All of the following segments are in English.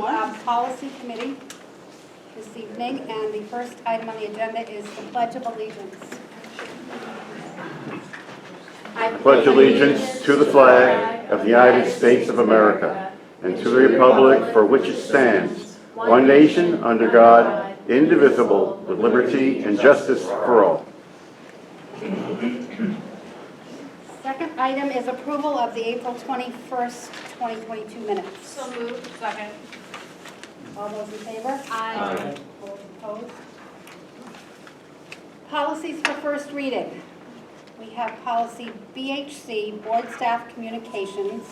the policy committee this evening, and the first item on the agenda is the Pledge of Allegiance. I Pledge allegiance to the flag of the United States of America and to the republic for which it stands, one nation under God, indivisible, with liberty and justice for all. Second item is approval of the April 21st, 2022 minutes. So moved. Second. All those in favor? Aye. All opposed? Policies for first reading. We have policy BHC, Board Staff Communications.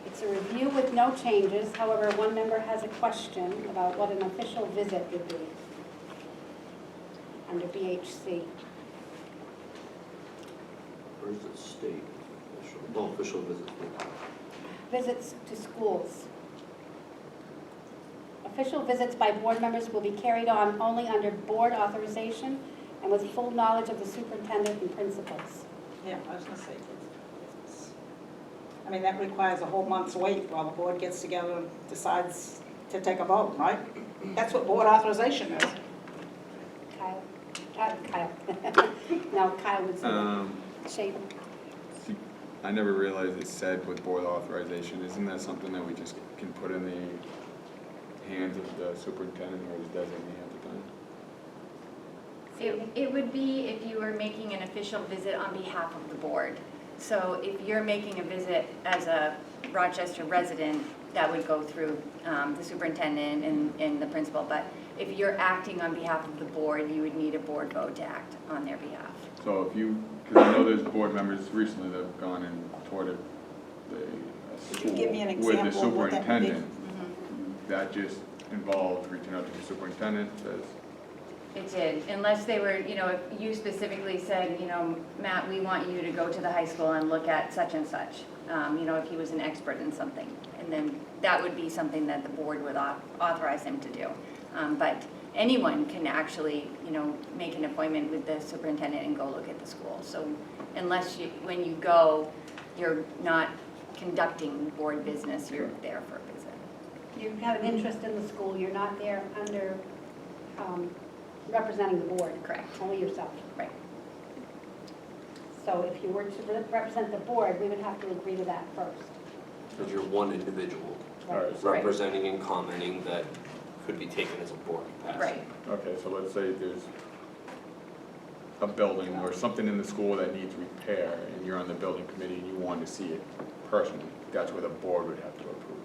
It's a review with no changes. However, one member has a question about what an official visit would be under BHC. Where's the state official? No, official visits. Visits to schools. Official visits by board members will be carried on only under board authorization and with full knowledge of the superintendent and principals. Yeah, I was gonna say, I mean, that requires a whole month's wait while the board gets together and decides to take a vote, right? That's what board authorization is. Kyle? Kyle. No, Kyle would say Shane. See, I never realized it said with board authorization. Isn't that something that we just can put in the hands of the superintendent or his designee at the time? It would be if you were making an official visit on behalf of the board. So if you're making a visit as a Rochester resident, that would go through the superintendent and the principal. But if you're acting on behalf of the board, you would need a board vote to act on their behalf. So if you, because I know there's board members recently that have gone and toured the Could you give me an school with the example of what that would be? superintendent. That just involved reaching out to the superintendent, says, It did, unless they were, you know, if you specifically said, you know, Matt, we want you to go to the high school and look at such and such, you know, if he was an expert in something. And then that would be something that the board would authorize him to do. But anyone can actually, you know, make an appointment with the superintendent and go look at the school. So unless you, when you go, you're not conducting board business, you're there for a visit. You have an interest in the school, you're not there under representing the board. Correct. Only yourself. Right. So if you were to represent the board, we would have to agree to that first. Because you're one individual Right. representing and commenting that could be taken as a board capacity. Right. okay, so let's say there's a building or something in the school that needs repair and you're on the building committee and you want to see it personally, that's where the board would have to approve.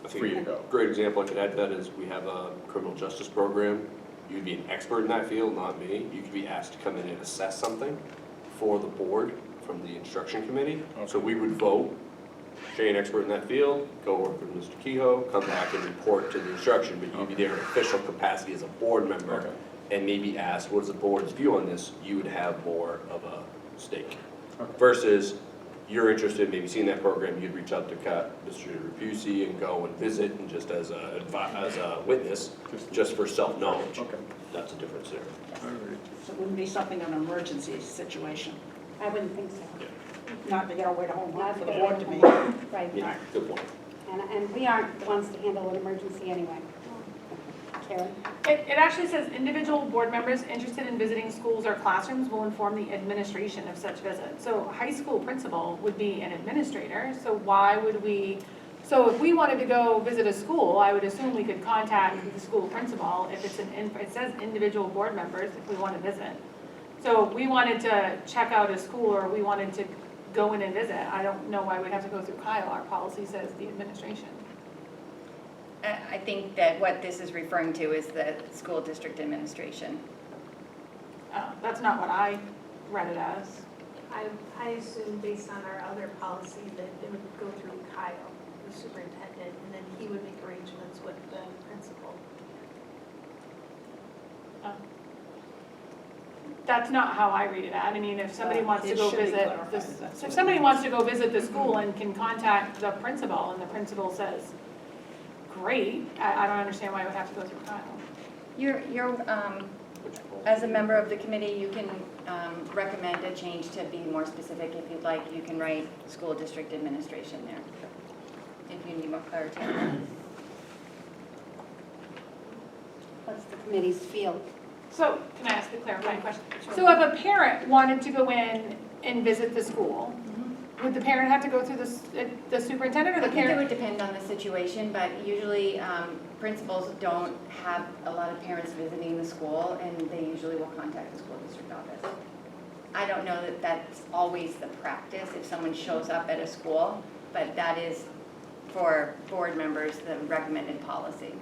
I think For you to go. a great example I could add to that is we have a criminal justice program. You'd be an expert in that field, not me. You could be asked to come in and assess something for the board from the instruction committee. So we would vote, Shane, expert in that field, go work with Mr. Kehoe, come back and report to the instruction, but you'd be there in official capacity as a board member Okay. and maybe ask, what is the board's view on this? You would have more of a stake. Okay. Versus you're interested, maybe seeing that program, you'd reach out to Mr. Rapucci and go and visit and just as a witness, just for self-knowledge. Okay. That's a difference there. Alright. So it wouldn't be something, an emergency situation, I wouldn't think so. not to get away to home Not for to the get board to away meet. to Right. Yeah, good point. And we aren't the ones to handle an emergency anyway. Karen? It actually says individual board members interested in visiting schools or classrooms will inform the administration of such visit. So high school principal would be an administrator, so why would we, so if we wanted to go visit a school, I would assume we could contact the school principal if it's it says individual board members if we want to visit. So if we wanted to check out a school or we wanted to go in and visit, I don't know why we'd have to go through Kyle. Our policy says the administration. I think that what this is referring to is the school district administration. That's not what I read it as. I assume based on our other policy that it would go through Kyle, the superintendent, and then he would make arrangements with the principal. That's not how I read it. I mean, if somebody wants to It go should be visit, clarified, that's if what somebody it wants to go visit the school and can contact the principal, and the principal says, great, I don't understand why it would have to go through Kyle. You're as a member of the committee, you can recommend a change to be more specific if you'd like. You can write school district administration there, if you need more clarity on that. That's the committee's field. So, can I ask a clarifying question? So if a parent wanted to go in and visit the school, would the parent have to go through the superintendent or I the think it parent? would depend on the situation, but usually principals don't have a lot of parents visiting the school, and they usually will contact the school district office. I don't know that that's always the practice if someone shows up at a school, but that is for board members the recommended policy.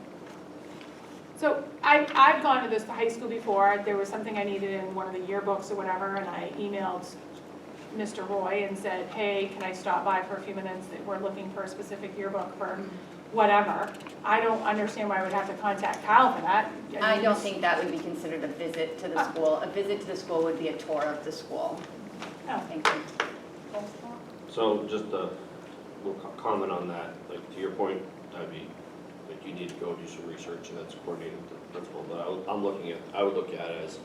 So I've gone to this high school before. There was something I needed in one of the yearbooks or whatever, and I emailed Mr. Roy and said, hey, can I stop by for a few minutes? We're looking for a specific yearbook for whatever. I don't understand why I would have to contact Kyle for that. I don't think that would be considered a visit to the school. A visit to the school would be a tour of the school. Oh. Thank you. So just a little comment on that, like to your point, Ivy, like you need to go do some research and that's coordinated with the principal, but I would look at it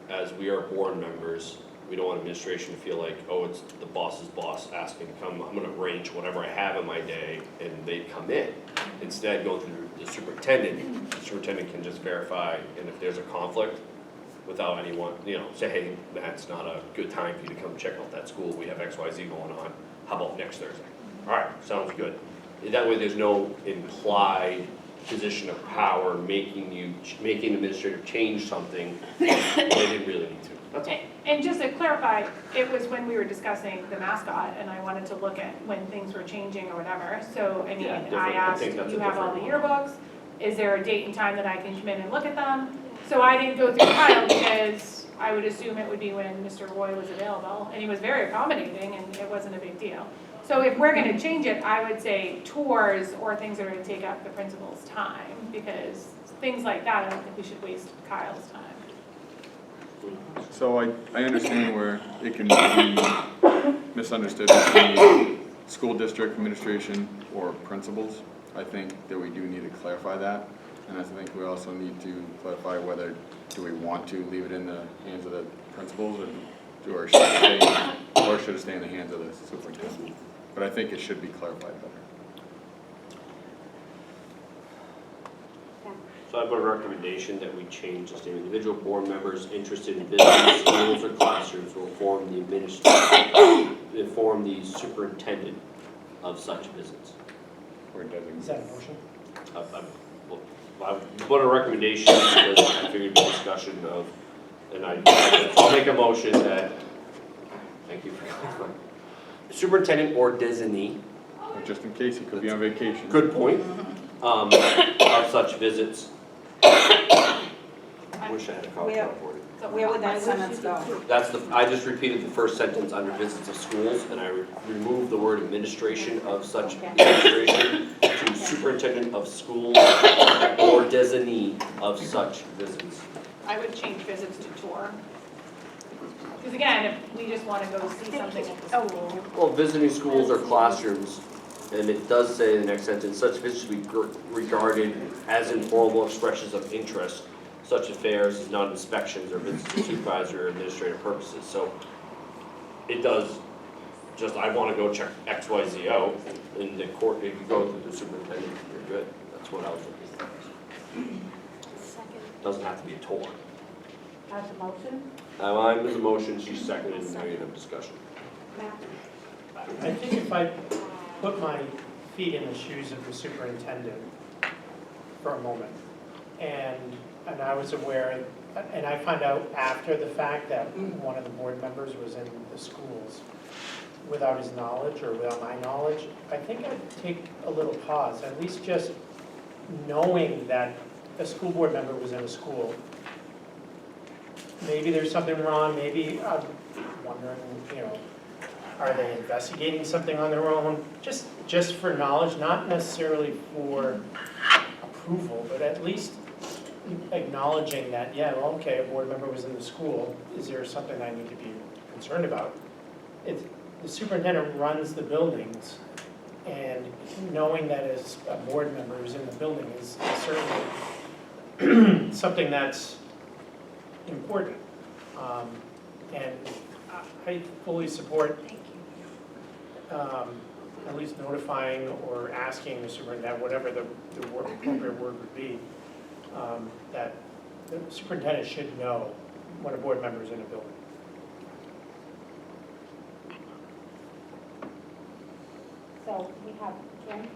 as we are board members, we don't want administration to feel like, oh, it's the boss's boss asking to come, I'm gonna arrange whatever I have in my day and they come in. Instead, go through the superintendent can just verify, and if there's a conflict, without anyone, say, hey, that's not a good time for you to come check out that school, we have X, Y, Z going on, how about next Thursday? All right, sounds good. That way there's no implied position of power making the administrator change something they didn't really need to. That's all. And just to clarify, it was when we were discussing the mascot, and I wanted to look at when things were changing or whatever. So, I mean, Yeah, I different. I asked, think that's a you have all the different yearbooks? Is there a date and time that I can come in and look at them? So I didn't go through Kyle because I would assume it would be when Mr. Roy was available, and he was very accommodating, and it wasn't a big deal. So if we're gonna change it, I would say tours or things that are gonna take up the principal's time, because things like that, I don't think we should waste Kyle's time. So I understand where it can be misunderstood between school district administration or principals. I think that we do need to clarify that. And I think we also need to clarify whether do we want to leave it in the hands of the principals or should it stay in the hands of the superintendent? But I think it should be clarified better. So I have a recommendation that we change this to individual board members interested in visiting schools or classrooms will inform the superintendent of such visits. Or designate. Is that a motion? I put a recommendation because I figured it'd be a discussion of, and I'll make a motion that, thank you for clarifying, superintendent or designee, Or just in case, he could be on vacation. good point, of such visits. Wish I had a copy Where- for it. Where would that sentence go? I just repeated the first sentence under visits of schools, and I removed the word administration of such administration to superintendent of schools or designee of such visits. I would change visits to tour. Because again, if we just wanna go see something at the school. Well, visiting schools or classrooms, and it does say in the next sentence, such visits should be regarded as informal expressions of interest. Such affairs as not inspections or visits to supervisor or administrative purposes. So it does just, I want to go check X, Y, Z out, and the court, if you go through the superintendent, you're good. That's what I was looking for. Doesn't have to be a tour. As a motion? Mine was a motion, she seconded, and now you have discussion. I think if I put my feet in the shoes of the superintendent for a moment, and I was aware, and I found out after the fact that one of the board members was in the schools without his knowledge or without my knowledge, I think I'd take a little pause, at least just knowing that a school board member was in a school. Maybe there's something wrong, maybe I'm wondering, are they investigating something on their own? Just for knowledge, not necessarily for approval, but at least acknowledging that, yeah, well, okay, a board member was in the school, is there something I need to be concerned about? The superintendent runs the buildings, and knowing that as a board member who's in the building is certainly something that's important. And I fully support at least notifying or asking the superintendent, whatever the appropriate word would be, that the superintendent should know when a board member is in a building. So we have, Jen?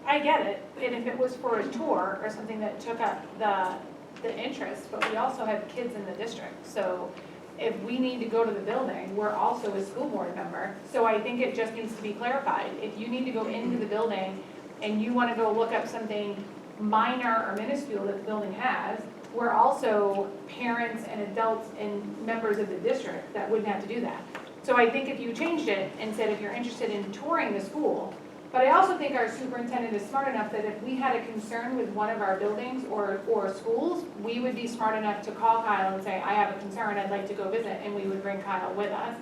I get it, and if it was for a tour or something that took up the interest, but we also have kids in the district. So if we need to go to the building, we're also a school board member. So I think it just needs to be clarified. If you need to go into the building and you want to go look up something minor or minuscule that the building has, we're also parents and adults and members of the district that wouldn't have to do that. So I think if you changed it and said if you're interested in touring the school, but I also think our superintendent is smart enough that if we had a concern with one of our buildings or schools, we would be smart enough to call Kyle and say, I have a concern, I'd like to go visit, and we would bring Kyle with us.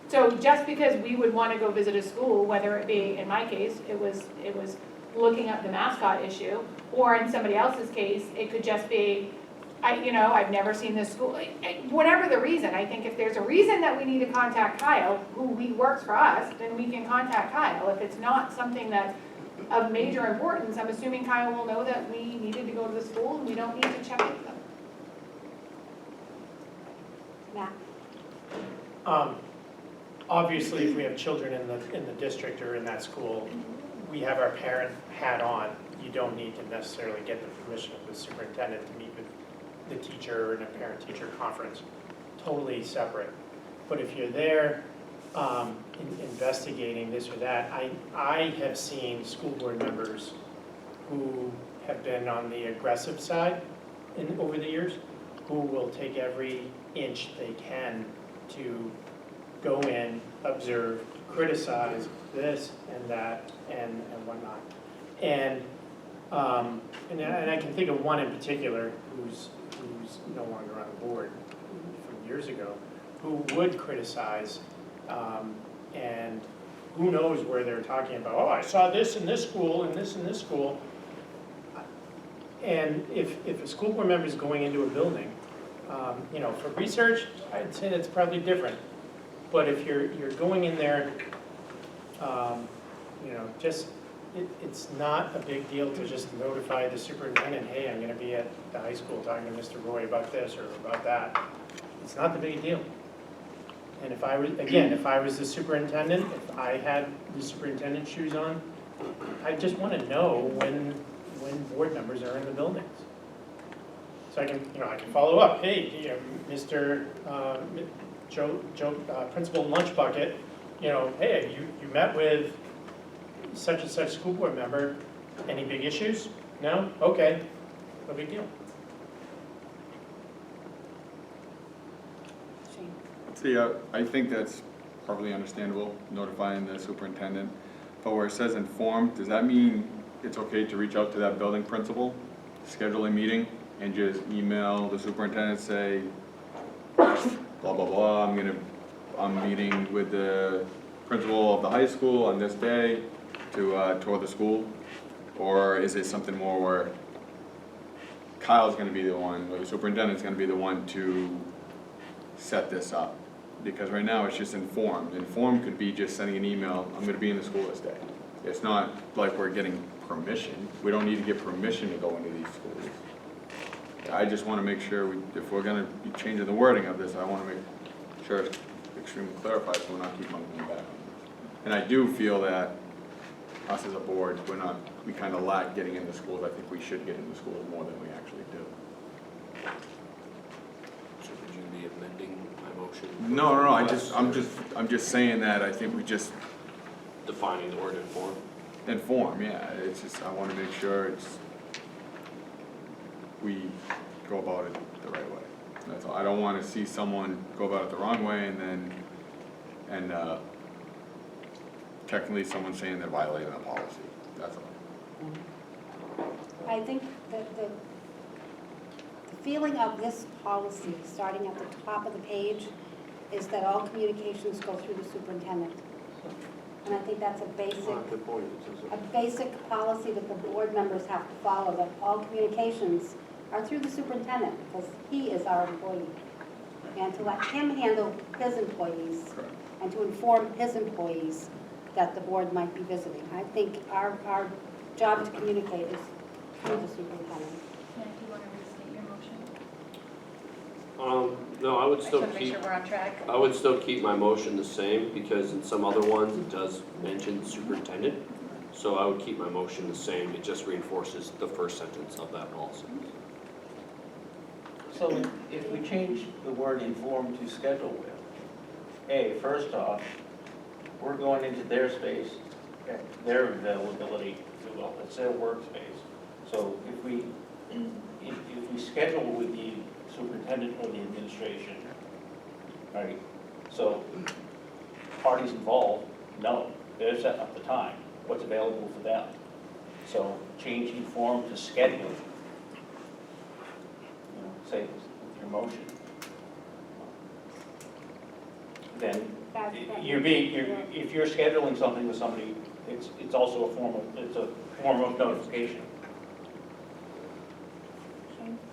So just because we would want to go visit a school, whether it be, in my case, it was looking up the mascot issue, or in somebody else's case, it could just be, I've never seen this school. Whatever the reason, I think if there's a reason that we need to contact Kyle, who works for us, then we can contact Kyle. If it's not something that's of major importance, I'm assuming Kyle will know that we needed to go to the school and we don't need to check with them. Matt? Obviously, if we have children in the district or in that school, we have our parent hat on. You don't need to necessarily get the permission of the superintendent to meet with the teacher in a parent-teacher conference. Totally separate. But if you're there investigating this or that, I have seen school board members who have been on the aggressive side over the years, who will take every inch they can to go in, observe, criticize this and that and whatnot. And I can think of one in particular who's no longer on the board from years ago, who would criticize, and who knows where they're talking about, oh, I saw this in this school and this in this school. And if a school board member is going into a building, for research, I'd say that's probably different. But if you're going in there, it's not a big deal to just notify the superintendent, hey, I'm gonna be at the high school talking to Mr. Roy about this or about that. It's not the big deal. And if I was the superintendent, if I had the superintendent's shoes on, I just wanna know when board members are in the buildings. So I can follow up, hey, Mr. Joe, Principal Lunch Bucket, hey, you met with such and such school board member, any big issues? No? Okay, no big deal. Shane? See, I think that's probably understandable, notifying the superintendent. But where it says informed, does that mean it's okay to reach out to that building principal, schedule a meeting, and just email the superintendent, say, blah, blah, blah, I'm meeting with the principal of the high school on this day to tour the school? Or is it something more where Kyle's gonna be the one, or the superintendent's gonna be the one to set this up? Because right now it's just informed. Informed could be just sending an email, I'm gonna be in the school this day. It's not like we're getting permission. We don't need to get permission to go into these schools. I just wanna make sure, if we're gonna be changing the wording of this, I wanna make sure it's extremely clarified so we're not keep on going back on this. And I do feel that us as a board, we kind of lack getting into schools. I think we should get into schools more than we actually do. So could you be amending my motion? No, I'm just saying that I think we just Defining the word inform? yeah. It's just, I want to make sure we go about it the right way. That's all. I don't want to see someone go about it the wrong way and technically someone's saying they're violating a policy. That's all. I think that the feeling of this policy, starting at the top of the page, is that all communications go through the superintendent. And I think that's a Good point. basic policy that the board members have to follow, that all communications are through the superintendent, because he is our employee. And to let him handle his employees, Correct. and to inform his employees that the board might be visiting. I think our job to communicate is through the superintendent. No, I would I just still want to make keep, sure we're on track. I would still keep my motion the same, because in some other ones, it does mention superintendent. So I would keep my motion the same, it just reinforces the first sentence of that policy. So if we change the word inform to schedule with, first off, we're going into their space, their availability, if you will, it's their workspace. So if we schedule with the superintendent or the administration, right? So parties involved, no, they're setting up the time, what's available for them. So change inform to schedule. Say with your motion. Then if you're scheduling something with somebody, it's also a form of notification.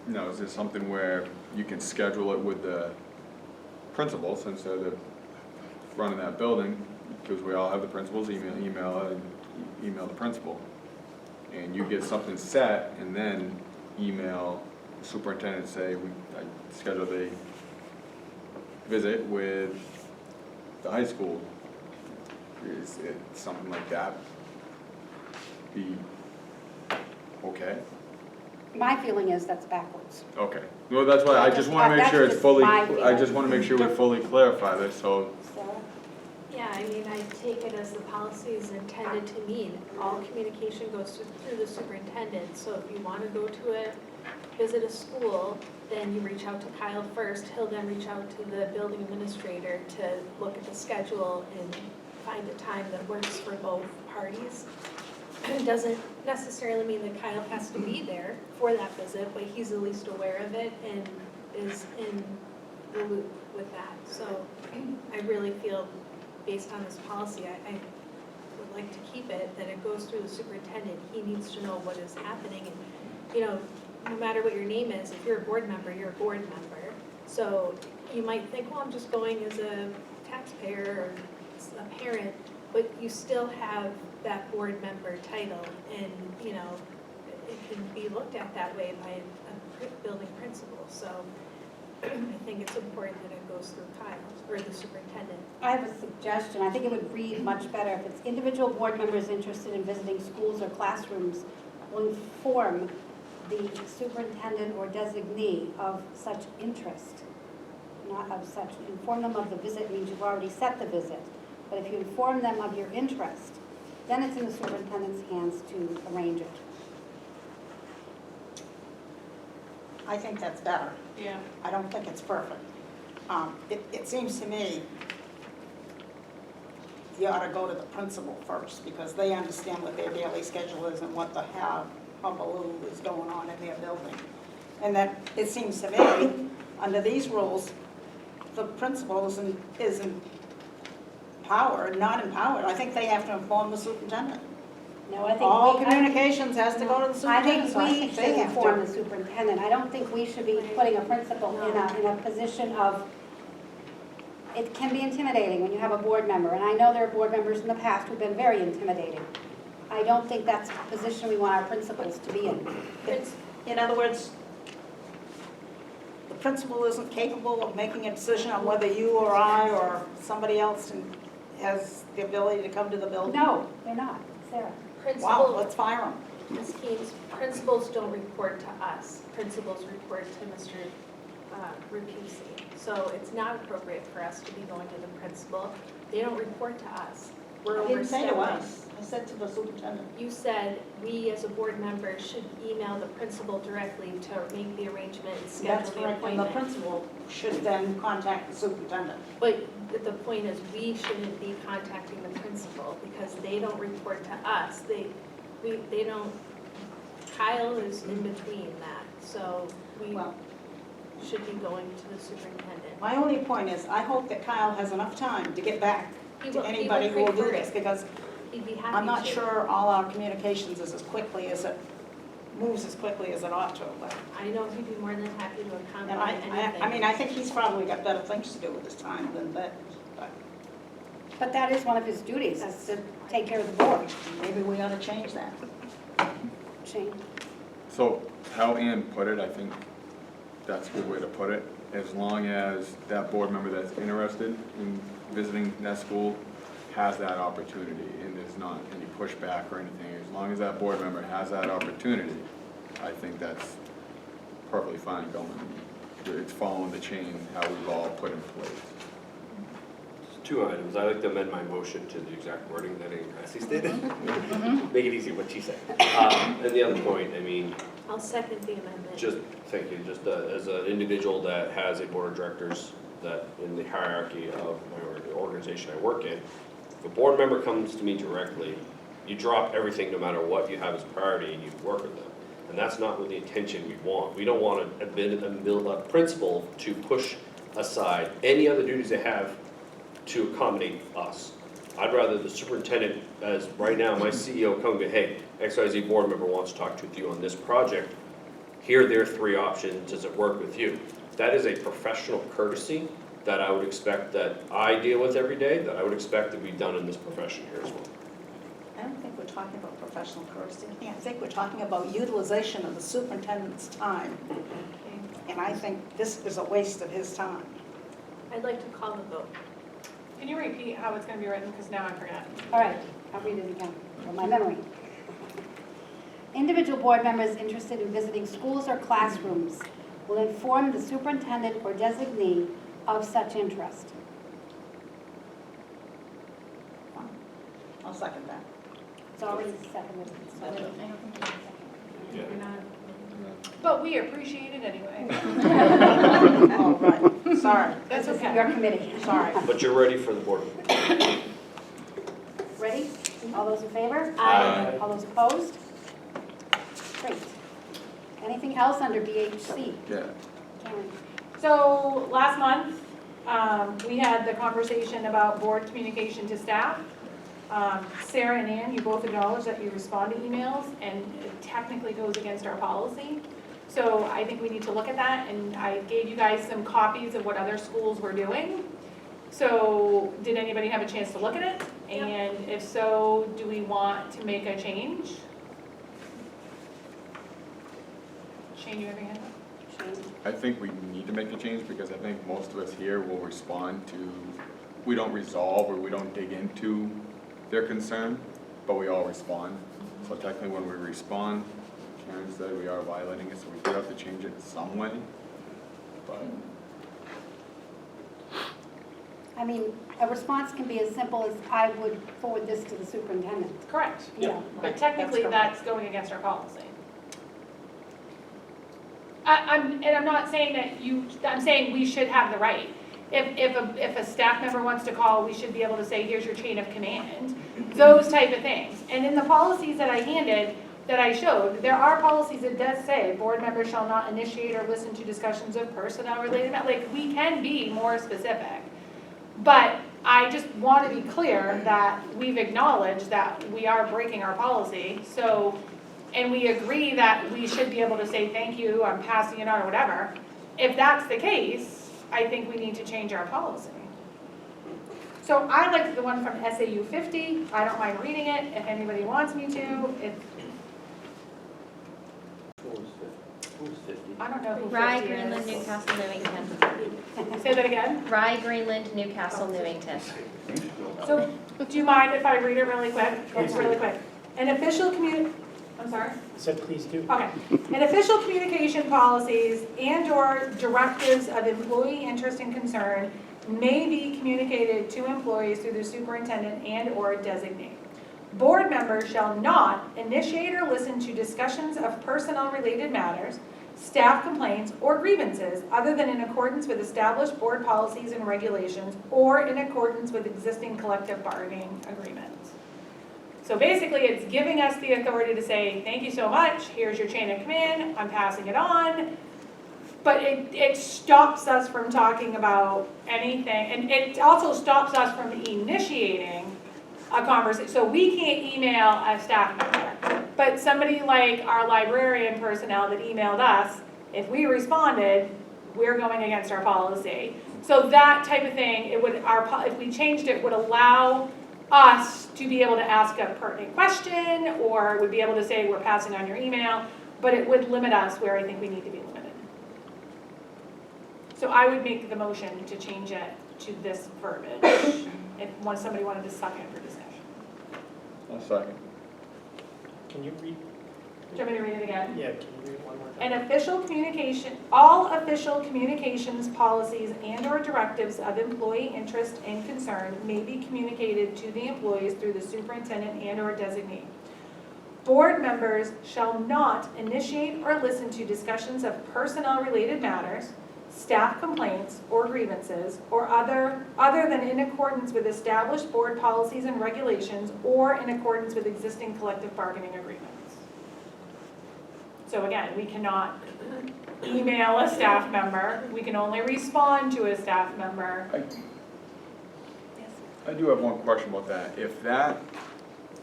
No, is this something where you can schedule it with the principal, since they're the running that building, because we all have the principal's email the principal, and you get something set, and then email the superintendent, say, I scheduled a visit with the high school. Is it something like that be okay? My feeling is that's backwards. Okay, well, that's why, I just wanna make sure it's That's fully, just my I just wanna make sure we fully clarify this, so. Sarah? Yeah, I mean, I take it as the policy is intended to mean all communication goes through the superintendent. So if you want to go to visit a school, then you reach out to Kyle first. He'll then reach out to the building administrator to look at the schedule and find a time that works for both parties. It doesn't necessarily mean that Kyle has to be there for that visit, but he's at least aware of it and is in the loop with that. So I really feel, based on this policy, I would like to keep it, that it goes through the superintendent. He needs to know what is happening. And, you know, no matter what your name is, if you're a board member, you're a board member. So you might think, well, I'm just going as a taxpayer or a parent, but you still have that board member title, and, you know, it can be looked at that way by a building principal. So I think it's important that it goes through Kyle, or the superintendent. I have a suggestion. I think it would read much better if it's individual board members interested in visiting schools or classrooms will inform the superintendent or designee of such interest, not of such. Inform them of the visit means you've already set the visit. But if you inform them of your interest, then it's in the superintendent's hands to arrange it. I think that's better. Yeah. I don't think it's perfect. It seems to me you ought to go to the principal first, because they understand what their daily schedule is and what the hullabaloo is going on in their building. And that, it seems to me, under these rules, the principal isn't empowered, not empowered. I think they have to inform the superintendent. No, I think All we, communications has to go to the I superintendent, think so I we think should they have inform to. the superintendent. I don't think we should be putting a principal in a position of, it can be intimidating when you have a board member, and I know there are board members in the past who've been very intimidating. I don't think that's the position we want our principals to be in. In other words, the principal isn't capable of making a decision on whether you or I or somebody else has the ability to come to the building? No, they're not. Sarah? Wow, Principal, let's fire them. Ms. Keynes, principals don't report to us. Principals report to Mr. Rapucci. So it's not appropriate for us to be going to the principal. They don't report to us. We're I didn't say to overstepping. us, I said to the superintendent. You said we as a board member should email the principal directly to make the arrangement and schedule That's the correct, and the appointment. principal should then contact the superintendent. But the point is, we shouldn't be contacting the principal because they don't report to us. They don't, Kyle is in between that, so we Well, should be going to the superintendent. my only point is, I hope that Kyle has enough time to get back He to will- he anybody who will do prefer this, it. because He'd be happy I'm not to. sure all our communications is as quickly as it moves as quickly as it ought to, but. I know he'd be more than happy to And accommodate anything. I mean, I think he's probably got better things to do with his time than that, but But that is one of his duties, is to take care of the board. maybe we ought to change that. Shane? So how Ann put it, I think that's a good way to put it. As long as that board member that's interested in visiting that school has that opportunity and there's not any pushback or anything, as long as that board member has that opportunity, I think that's perfectly fine going. It's following the chain, how we've all put in place. Two items. I'd like to amend my motion to the exact wording that Amy Cressy stated. Make it easy what she said. And the other point, I mean, I'll second the amendment. just, thank you, just as an individual that has a board of directors that in the hierarchy of the organization I work in, if a board member comes to me directly, you drop everything no matter what you have as priority and you work with them. And that's not what the intention we want. We don't want a principal to push aside any other duties they have to accommodate us. I'd rather the superintendent, as right now, my CEO come and go, hey, XYZ board member wants to talk to you on this project. Here are their three options, does it work with you? That is a professional courtesy that I would expect that I deal with every day, that I would expect to be done in this profession here as well. I don't think we're talking about professional courtesy. I think we're talking about utilization of the superintendent's time. And I think this is a waste of his time. I'd like to call the vote. Can you repeat how it's gonna be written, because now I forgot. All right, I'll read it again from my memory. Individual board members interested in visiting schools or classrooms will inform the superintendent or designee of such interest. I'll second that. It's already seconded. So I don't think you can second. But we appreciate it anyway. Oh, right, sorry, That's this is okay. your committee. sorry. But you're ready for the board. Ready? All those in favor? Aye. All those opposed? Great. Anything else under BHC? Yeah. Karen? So last month, we had the conversation about board communication to staff. Sarah and Ann, you both acknowledged that you respond to emails and it technically goes against our policy. So I think we need to look at that, and I gave you guys some copies of what other schools were doing. So did anybody have a chance to look at it? And if so, do we want to make a change? Shane, you have your hand up? Shane? I think we need to make a change because I think most of us here will respond to, we don't resolve or we don't dig into their concern, but we all respond. So technically when we respond, Karen said we are violating it, so we do have to change it in some way. But I mean, a response can be as simple as, I would forward this to the superintendent. Correct. Yeah. But technically, That's that's going against our policy. I'm not saying that I'm saying we should have the right. If a staff member wants to call, we should be able to say, here's your chain of command, those type of things. And in the policies that I handed, that I showed, there are policies that does say, board members shall not initiate or listen to discussions of personnel related, like, we can be more specific. But I just want to be clear that we've acknowledged that we are breaking our policy, so, and we agree that we should be able to say, thank you, I'm passing it on, or whatever. If that's the case, I think we need to change our policy. So I liked the one from SAU 50, I don't mind reading it if anybody wants me to. Who's 50? I don't know who 50 Rye, is. Greenland, Newcastle, Newington. Say that again? Rye, Greenland, Newcastle, Newington. So, do you mind if I read it really quick? It's really quick. An official I'm sorry? So please do. Okay. An official communication policies and/or directives of employee interest and concern may be communicated to employees through the superintendent and/or designee. Board members shall not initiate or listen to discussions of personnel-related matters, staff complaints, or grievances other than in accordance with established board policies and regulations or in accordance with existing collective bargaining agreements. So basically, it's giving us the authority to say, thank you so much, here's your chain of command, I'm passing it on. But it stops us from talking about anything, and it also stops us from initiating a conversation. So we can't email a staff member, but somebody like our librarian personnel that emailed us, if we responded, we're going against our policy. So that type of thing, if we changed it, would allow us to be able to ask a pertinent question, or would be able to say, we're passing on your email, but it would limit us where I think we need to be limited. So I would make the motion to change it to this verbiage, if somebody wanted to second for discussion. I'll second. Can you read? Do you want me to read it again? Yeah, can you read one more time? An official communication, all official communications, policies, and/or directives of employee interest and concern may be communicated to the employees through the superintendent and/or designee. Board members shall not initiate or listen to discussions of personnel-related matters, staff complaints or grievances, or other than in accordance with established board policies and regulations or in accordance with existing collective bargaining agreements. So again, we cannot email a staff member, we can only respond to a staff member. I do have one question about that. If that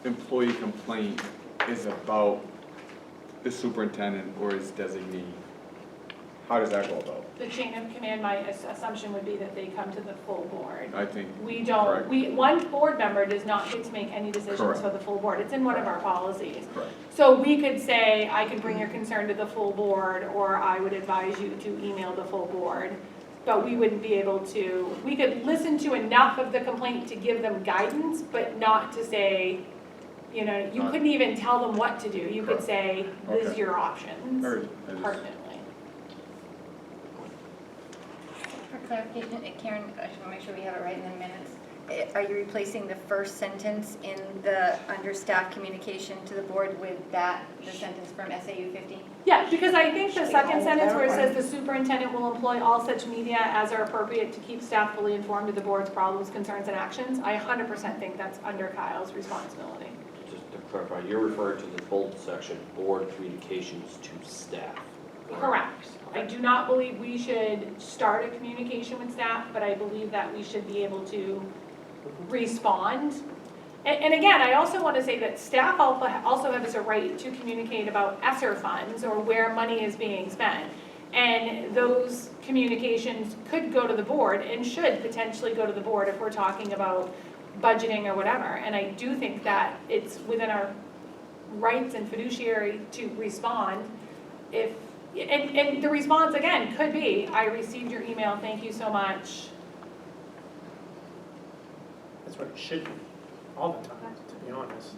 employee complaint is about the superintendent or his designee, how does that go about? The chain of command, my assumption would be that they come to the full board. I think, We don't, correct. one board member does not get to make any decisions Correct. for the full board. It's in one of our policies. Correct. So we could say, I can bring your concern to the full board, or I would advise you to email the full board. But we wouldn't be able to, we could listen to enough of the complaint to give them guidance, but not to say, you know, you couldn't even tell them what to do. You could Correct. say, this is Okay. your options, Or I just- pertinently. For clarification, Karen, I just want to make sure we have it right in the minutes. Are you replacing the first sentence in the understaffed communication to the board with that, the sentence from SAU 50? Yeah, because I think the second all sentence where it says verified. the superintendent will employ all such media as are appropriate to keep staff fully informed of the board's problems, concerns, and actions, I 100% think that's under Kyle's responsibility. Just to clarify, you're referring to the bold section, board communications to staff. Correct. I do not believe we should start a communication with staff, but I believe that we should be able to respond. And again, I also want to say that staff also has a right to communicate about ESSER funds or where money is being spent. And those communications could go to the board and should potentially go to the board if we're talking about budgeting or whatever. And I do think that it's within our rights and fiduciary to respond if, and the response again could be, I received your email, thank you so much. That's what it should be, all the time, to be honest.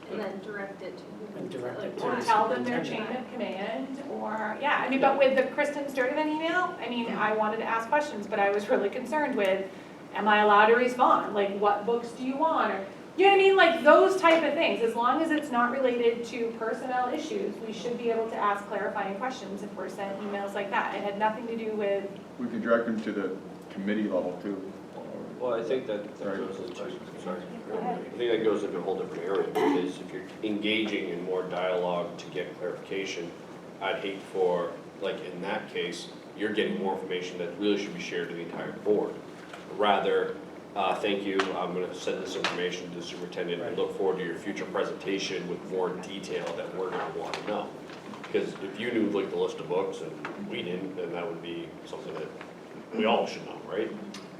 And then direct it to who. And direct it to Or the tell them their chain superintendent. of command, or, yeah, I mean, but with the Kristen Sturdivant email, I mean, I wanted to ask questions, but I was really concerned with, am I allowed to respond? Like, what books do you want? Or, you know what I mean? Like, those type of things, as long as it's not related to personnel issues, we should be able to ask clarifying questions if we're sent emails like that. It had nothing to do with, We could direct them to the committee level too. Well, I think that Sorry. goes into, sorry, I think that goes into a whole different area, because if you're engaging in more dialogue to get clarification, I'd hate for, like in that case, you're getting more information that really should be shared to the entire board. Rather, thank you, I'm gonna send this information to the superintendent and look forward to your future presentation with more detail that we're gonna wanna know. Because if you knew like the list of books and we didn't, then that would be something that we all should know, right?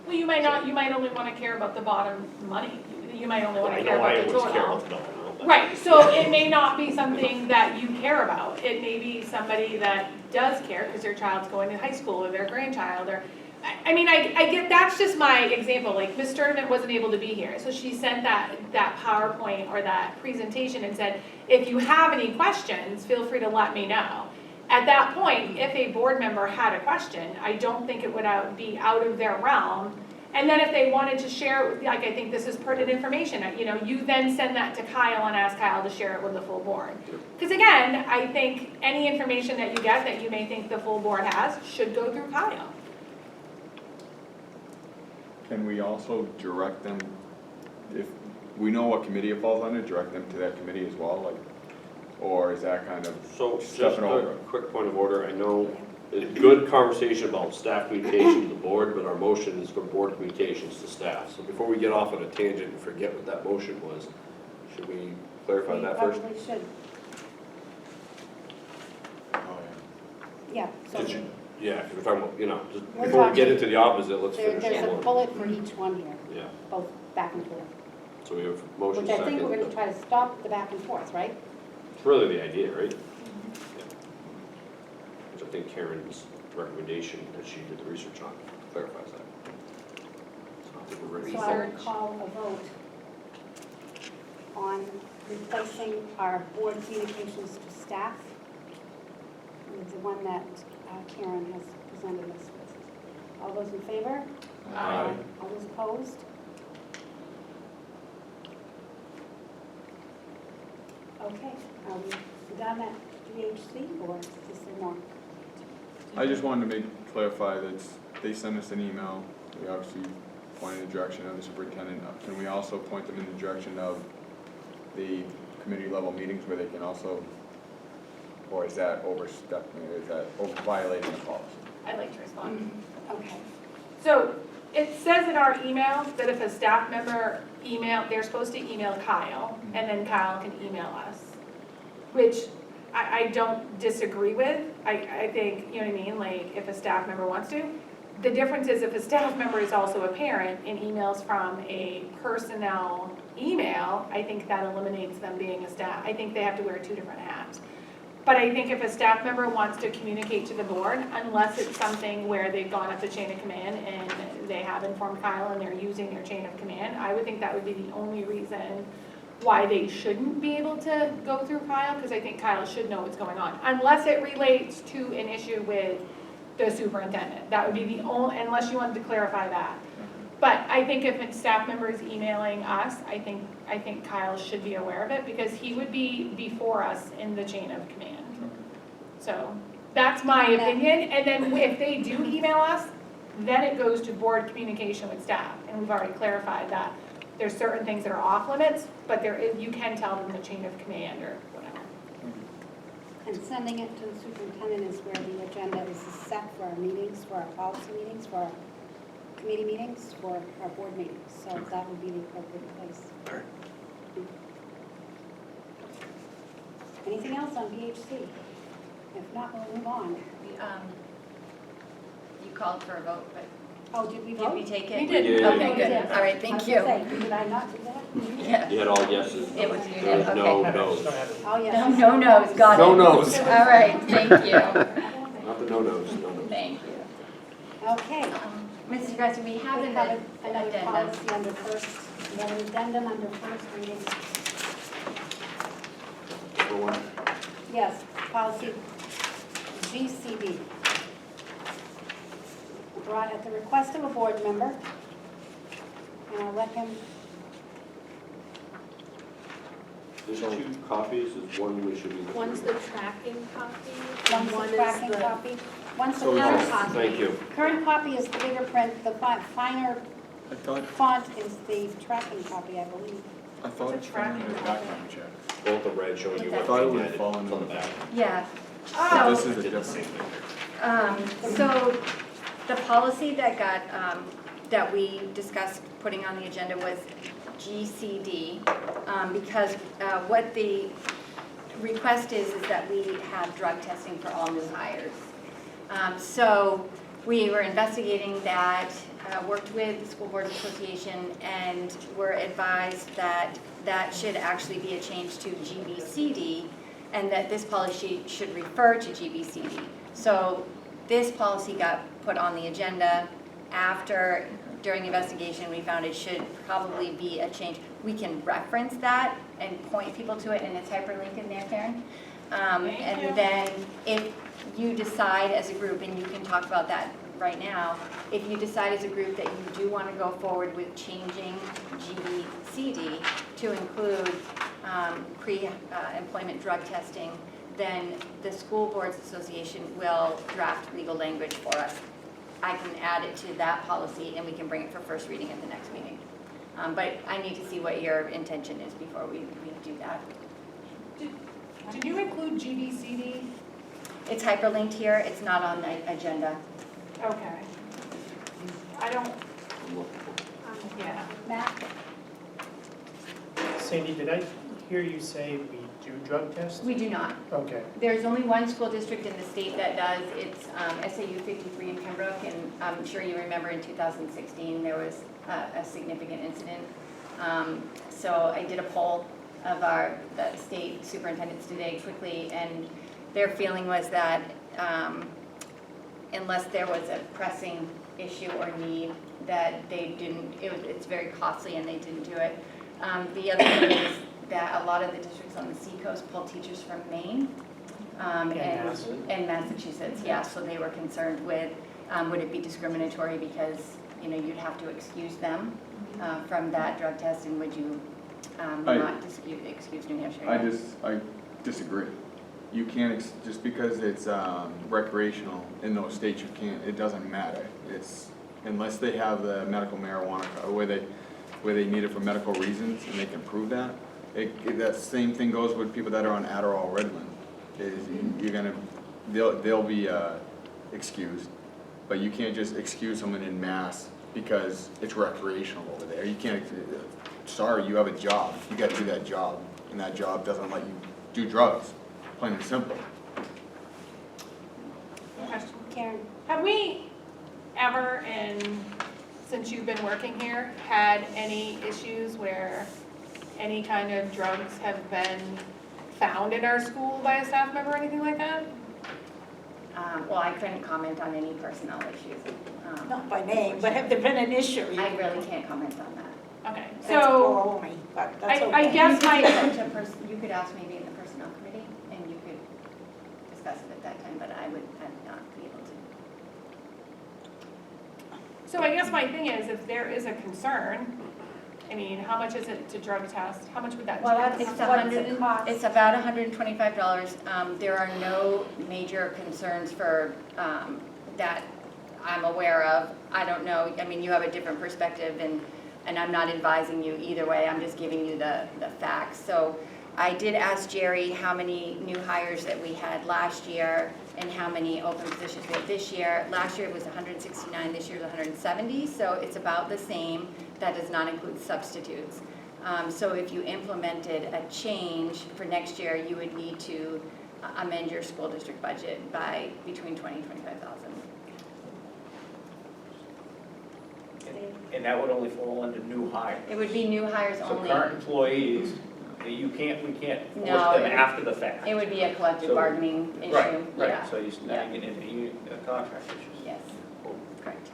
well, you might not, you might only want to care about the bottom money. You might only want I to care know I about the always care total. about the dollar amount. Right, so it may not be something that you care about. It may be somebody that does care because their child's going to high school or their grandchild or, I mean, I get, that's just my example. Like Ms. Sturdivant wasn't able to be here. So she sent that PowerPoint or that presentation and said, if you have any questions, feel free to let me know. At that point, if a board member had a question, I don't think it would be out of their realm. And then if they wanted to share, like I think this is pertinent information, you know, you then send that to Kyle and ask Kyle to share it with the full board. Because again, I think any information that you get that you may think the full board has should go through Kyle. Can we also direct them, if we know what committee it falls under, direct them to that committee as well, like, or is that kind of So just stepping a over? quick point of order, I know a good conversation about staff communication to the board, but our motion is for board communications to staff. So before we get off on a tangent and forget what that motion was, should we clarify We that first? probably should, Oh, yeah, so Did you- Yeah, because we're talking about, you know, just We're before we get talking- into the opposite, let's there, finish there's the a one. bullet for each one here, Yeah, both back and forth. so we have motion Which I think we're second. gonna try to stop the back and forth, right? It's really the idea, right? Yeah. Which I think Karen's recommendation that she did the research on clarifies that. So I think we're ready So to I would vote. call a vote on replacing our board communications to staff with the one that Karen has presented us with. All those in favor? Aye. All those opposed? Okay, are we done at DHC or is there more? I just wanted to clarify that they sent us an email, we obviously pointed in the direction of the superintendent. Can we also point them in the direction of the committee level meetings where they can also, or is that overstepping, is that violating the policy? I'd like to respond. Okay. So it says in our emails that if a staff member they're supposed to email Kyle, and then Kyle can email us, which I don't disagree with. I think, you know what I mean, like, if a staff member wants to. The difference is if a staff member is also a parent and emails from a personnel email, I think that eliminates them being a staff. I think they have to wear two different hats. But I think if a staff member wants to communicate to the board, unless it's something where they've gone up the chain of command and they have informed Kyle and they're using their chain of command, I would think that would be the only reason why they shouldn't be able to go through Kyle, because I think Kyle should know what's going on. Unless it relates to an issue with the superintendent. That would be the only, unless you wanted to clarify that. But I think if a staff member is emailing us, I think Kyle should be aware of it because he would be before us in the chain of command. So that's my opinion. And then if they do email us, then it goes to board communication with staff. And we've already clarified that there's certain things that are off limits, but you can tell them the chain of command or whatever. And sending it to the superintendent is where the agenda is set for our meetings, for our policy meetings, for our committee meetings, for our board meetings. So that would be the appropriate place. Anything else on BHC? If not, we'll move on. You called for a vote, but Oh, did we did vote? we take it? We did. did. Okay, We good. did. All right, I thank was you. gonna say, did I not do that? Yeah. You had all yeses. It was There was no okay. no's. Oh, yes. No no's, got it. No no's. All right, thank you. Not the no-nos, no-nos. Thank you. Okay. Mrs. Gressel, we have We an have another addendum. policy under first, we have an addendum under first reading. Number one. Yes, policy GCD. Brought at the request of a board member. And I'll let him, There's two copies, there's one we should be looking at. One's the tracking copy, one's and the one is tracking the copy. One's the So we current should- copy. Thank you. Current copy is the bigger print, the finer I thought font is the tracking copy, I believe. it fell under the background check. Both the red showing you I what thought it they would added. fall It's under on the the back. Yeah. This So, is a Did the different. same thing. so the policy that got, that we discussed putting on the agenda was GCD, because what the request is that we have drug testing for all new hires. So we were investigating that, worked with the School Board Association, and were advised that that should actually be a change to GBCD, and that this policy should refer to GBCD. So this policy got put on the agenda after, during investigation, we found it should probably be a change. We can reference that and point people to it, and it's hyperlinked in there, Karen. Thank you. And then if you decide as a group, and you can talk about that right now, if you decide as a group that you do want to go forward with changing GBCD to include pre-employment drug testing, then the School Boards Association will draft legal language for us. I can add it to that policy and we can bring it for first reading at the next meeting. But I need to see what your intention is before we do that. Did you include GBCD? It's hyperlinked here, it's not on the agenda. Okay. I don't, yeah. Matt? Sandy, did I hear you say we do drug tests? We do not. Okay. There's only one school district in the state that does. It's SAU 53 in Pembroke, and I'm sure you remember in 2016 there was a significant incident. So I did a poll of the state superintendents today quickly, and their feeling was that unless there was a pressing issue or need that they didn't, it's very costly and they didn't do it. The other thing is that a lot of the districts on the seacoast pull teachers from Maine. And Massachusetts, yeah, so they were concerned with, would it be discriminatory because, you'd have to excuse them from that drug test, and would you not excuse New Hampshire? I disagree. You can't, just because it's recreational in those states, you can't, it doesn't matter. It's, unless they have the medical marijuana, where they need it for medical reasons, and they can prove that. That same thing goes with people that are on Adderall or Ritalin. They'll be excused, but you can't just excuse someone in mass because it's recreational over there. You can't, sorry, you have a job, you gotta do that job, and that job doesn't let you do drugs, plain and simple. Question. Karen? Have we ever, since you've been working here, had any issues where any kind of drugs have been found in our school by a staff member or anything like that? Well, I couldn't comment on any personnel issues. Not by name, but have there been an issue? I really can't comment on that. Okay, That's so baloney, but that's okay. I guess You could ask maybe in the personnel committee, and you could discuss it at that time, but I would not be able to. So I guess my thing is, if there is a concern, I mean, how much is it to drug test? How much would that Well, cost? It's about $125. There are no major concerns for, that I'm aware of. I don't know, I mean, you have a different perspective, and I'm not advising you either way, I'm just giving you the facts. So I did ask Jerry how many new hires that we had last year and how many open positions we have this year. Last year it was 169, this year is 170, so it's about the same. That does not include substitutes. So if you implemented a change for next year, you would need to amend your school district budget by between $20,000 and $25,000. And that would only fall under new hires. It would be new hires So only. current employees, we can't force No, them after the fact. It would be a collective So- bargaining issue. Right, Yeah. right, so now you get into contract issues. Yes, correct.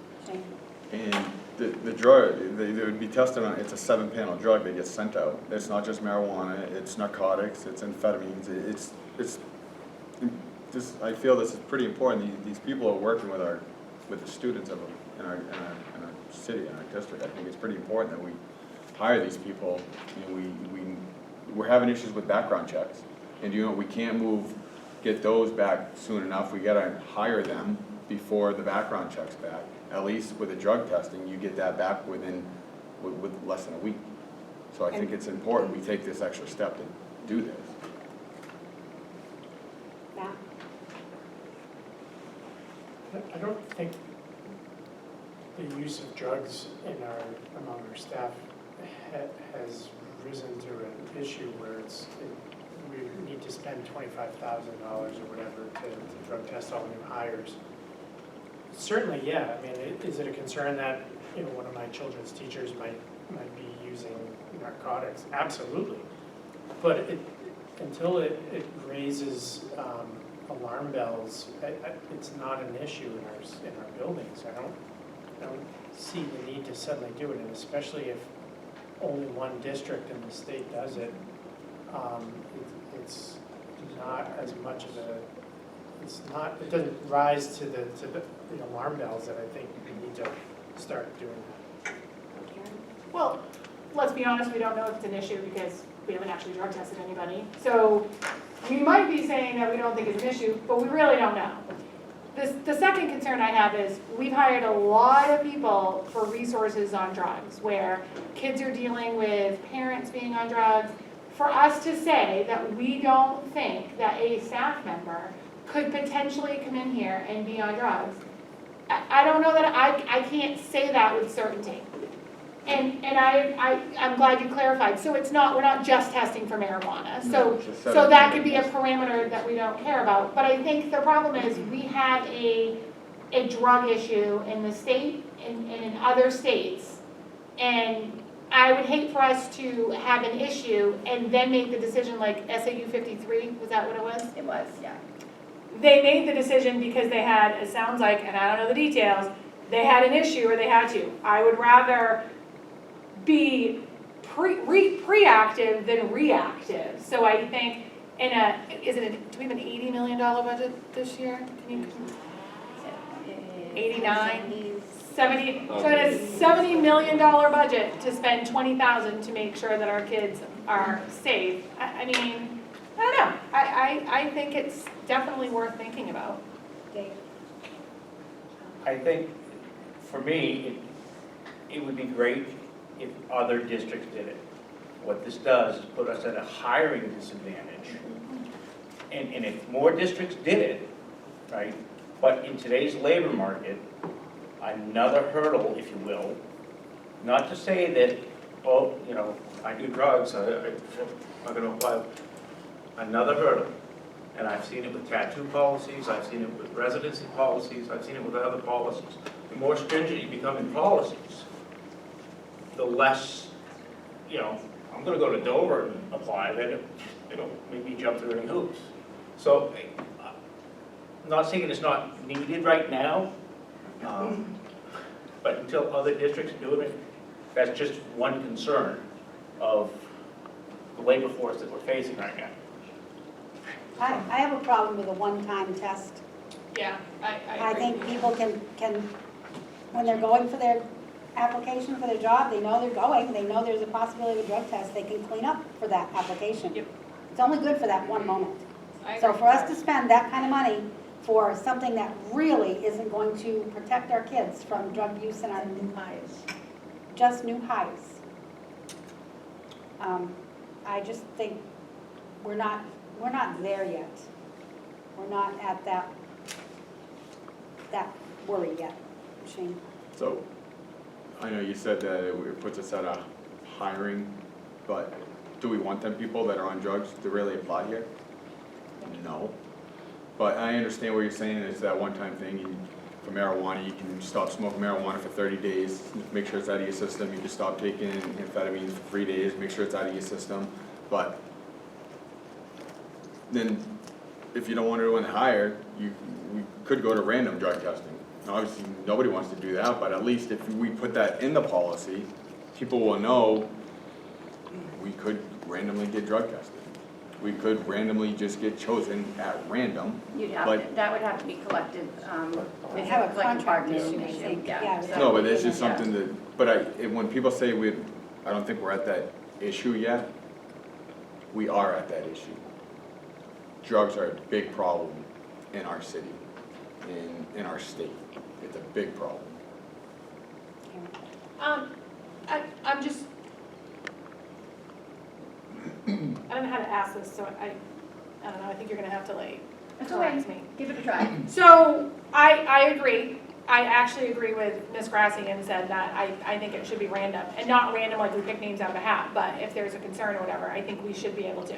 And the drug, they would be tested on, it's a 7-panel drug that gets sent out. It's not just marijuana, it's narcotics, it's amphetamines, I feel this is pretty important. These people are working with the students in our city, in our district. I think it's pretty important that we hire these people, and we're having issues with background checks. And we can't get those back soon enough. We gotta hire them before the background check's back. At least with the drug testing, you get that back with less than a week. So I think it's important we take this extra step to do this. Matt? I don't think the use of drugs among our staff has risen to an issue where we need to spend $25,000 or whatever to drug test all new hires. Certainly, yeah. I mean, is it a concern that one of my children's teachers might be using narcotics? Absolutely. But until it raises alarm bells, it's not an issue in our buildings. I don't see the need to suddenly do it, and especially if only one district in the state does it. It's not as much of it doesn't rise to the alarm bells that I think we need to start doing that. Well, let's be honest, we don't know if it's an issue because we haven't actually drug tested anybody. So we might be saying that we don't think it's an issue, but we really don't know. The second concern I have is we've hired a lot of people for resources on drugs, where kids are dealing with parents being on drugs. For us to say that we don't think that a staff member could potentially come in here and be on drugs, I don't know that I can't say that with certainty. And I'm glad you clarified. So we're not just testing for marijuana. So that could be a parameter that we don't care about. But I think the problem is we have a drug issue in the state and in other states. And I would hate for us to have an issue and then make the decision like SAU 53, was that what it was? It was, yeah. they made the decision because they had, it sounds like, and I don't know the details, they had an issue or they had to. I would rather be preactive than reactive. So I think do we have an $80 million budget this year? Can you, 89? 70, so it is $70 million budget to spend 20,000 to make sure that our kids are safe. I mean, I don't know. I think it's definitely worth thinking about. Dave? I think, for me, it would be great if other districts did it. What this does is put us at a hiring disadvantage. And if more districts did it, right, but in today's labor market, another hurdle, if you will, not to say that, oh, you know, I do drugs, I'm not gonna apply, another hurdle. And I've seen it with tattoo policies, I've seen it with residency policies, I've seen it with other policies. The more stringent you become in policies, the less, you know, I'm gonna go to Dover and apply, then it'll make me jump through any hoops. So, I'm not saying it's not needed right now, but until other districts are doing it, that's just one concern of the labor force that we're facing right now. I have a problem with a one-time test. Yeah, I think people can, when they're going for their application for their job, they know they're going, they know there's a possibility of a drug test, they can clean up for that application. Yep. It's only good for that one moment. I So agree. for us to spend that kind of money for something that really isn't going to protect our kids from drug use in our new highs, just new highs. I just think we're not there yet. We're not at that worry yet, Shane. So, I know you said that it puts us at a hiring, but do we want them people that are on drugs to really apply here? No. But I understand what you're saying, it's that one-time thing. For marijuana, you can stop smoking marijuana for 30 days, make sure it's out of your system. You can stop taking amphetamines for 3 days, make sure it's out of your system. But then, if you don't want anyone hired, we could go to random drug testing. Obviously, nobody wants to do that, but at least if we put that in the policy, people will know we could randomly get drug tested. We could randomly just get chosen at random. That would have to be collective, They have a collective contract bargaining issue, I issue, think. yeah. Yeah. No, but it's just Yeah. something that, but when people say I don't think we're at that issue yet, we are at that issue. Drugs are a big problem in our city, in our state. It's a big problem. I'm just, I don't know how to ask this, so I don't know, I think you're gonna have to like That's correct okay. me. Give it a try. So, I agree. I actually agree with Ms. Grassi and said that I think it should be random. And not random like we pick names out of a hat, but if there's a concern or whatever, I think we should be able to.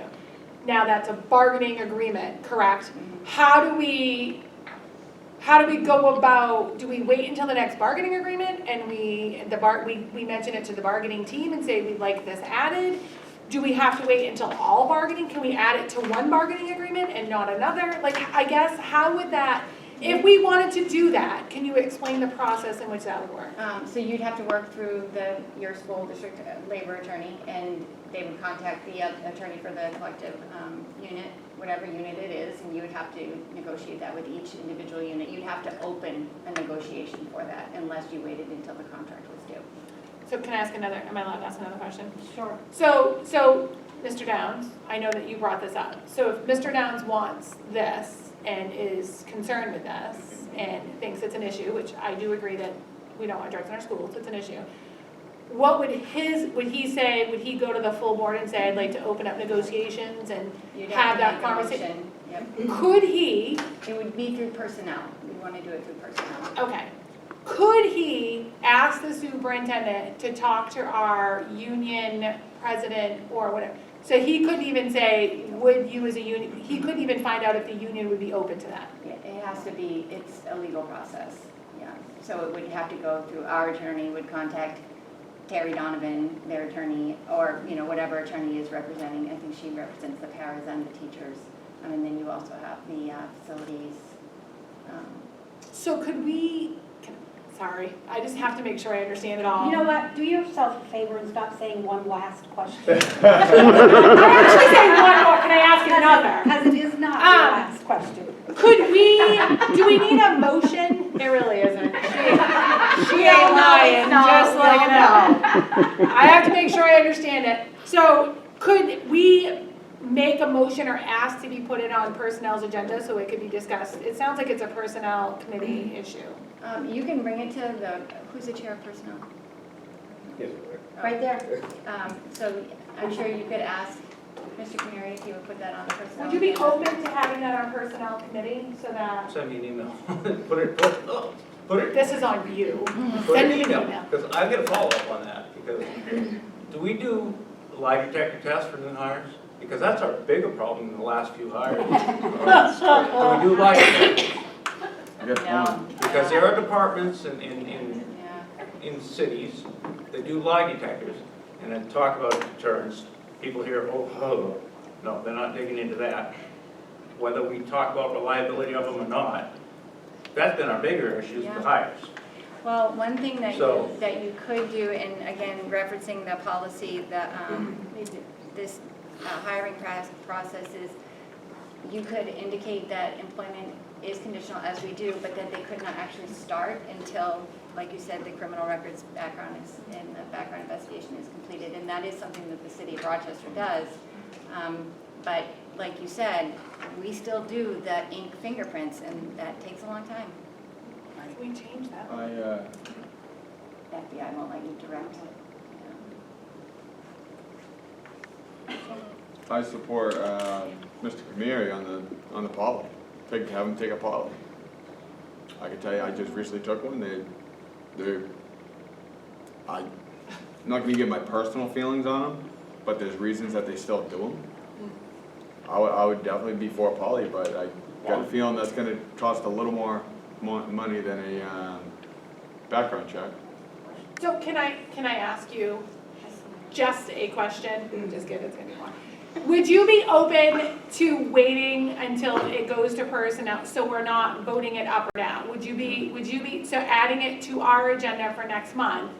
Now, that's a bargaining agreement, correct? How do we go about, do we wait until the next bargaining agreement and we mention it to the bargaining team and say we'd like this added? Do we have to wait until all bargaining? Can we add it to one bargaining agreement and not another? Like, I guess, how would that, if we wanted to do that, can you explain the process in which that would work? So you'd have to work through your school district labor attorney, and they would contact the attorney for the collective unit, whatever unit it is, and you would have to negotiate that with each individual unit. You'd have to open a negotiation for that unless you waited until the contract was due. So can I ask another, am I allowed to ask another question? Sure. So, Mr. Downs, I know that you brought this up. So if Mr. Downs wants this and is concerned with this and thinks it's an issue, which I do agree that we don't want drugs in our schools, it's an issue. What would would he go to the full board and say, I'd like to open up negotiations and You'd have to that make a conversation? motion. Yep. Could he, It would be through personnel. We want to do it through personnel. okay, could he ask the superintendent to talk to our union president or whatever? So he couldn't even say, would you as a union, he couldn't even find out if the union would be open to that. Yeah, it has to be, it's a legal process, yeah. So it would have to go through, our attorney would contact Terry Donovan, their attorney, or, whatever attorney is representing. I think she represents the paras and the teachers. And then you also have the facilities. So could we, sorry, I just have to make sure I understand it all. You know what, do yourself a favor and stop saying one last question. I actually say one more, can I ask another? Because it is not your last question. Could we, do we need a motion? It really isn't. She ain't lying, just like no. I have to make sure I understand it. So could we make a motion or ask to be put in on personnel's agenda so it could be discussed? It sounds like it's a personnel committee issue. You can bring it to the, who's the chair of personnel? Right there. So I'm sure you could ask Mr. Cameri if he would put that on the personnel. Would you be agenda. open to having that on personnel committee so that, Send me an email. Put it, this is on you. put Send an me an email, email. because I've got a follow-up on that, because do we do lie detector tests for new hires? Because that's our bigger problem in the last few hires. Do we do lie detectors? I guess No. one. Because there are departments in Yeah. cities that do lie detectors, and then talk about deterrence. People hear, oh, no, they're not digging into that. Whether we talk about reliability of them or not, that's been our bigger issues, Yeah. the hires. Well, one thing that So- that you could do, and again, referencing the policy, that this hiring process is, you could indicate that employment is conditional as we do, but that they could not actually start until, like you said, the criminal records background is, and the background investigation is completed. And that is something that the city of Rochester does. But like you said, we still do the ink fingerprints, and that takes a long time. Can we change that? FBI won't let you direct it. I support Mr. Cameri on the poly. Have him take a poly. I can tell you, I just recently took one. I'm not going to give my personal feelings on them, but there's reasons that they still do them. I would definitely be for a poly, but I got a feeling that's going to cost a little more money than a background check. So can I ask you just a question? Just kidding, it's gonna be one. Would you be open to waiting until it goes to personnel, so we're not voting it up or down? Would you be, so adding it to our agenda for next month,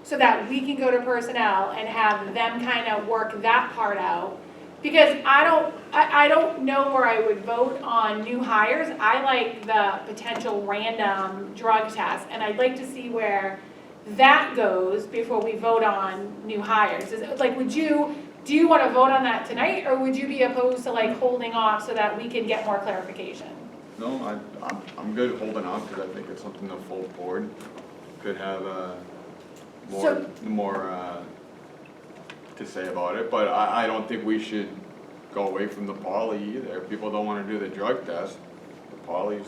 so that we can go to personnel and have them kind of work that part out? Because I don't know where I would vote on new hires. I like the potential random drug test, and I'd like to see where that goes before we vote on new hires. Like, do you want to vote on that tonight, or would you be opposed to like holding off so that we can get more clarification? No, I'm good holding off because I think it's something the full board could have more to say about it. But I don't think we should go away from the poly either. If people don't want to do the drug test, the poly's.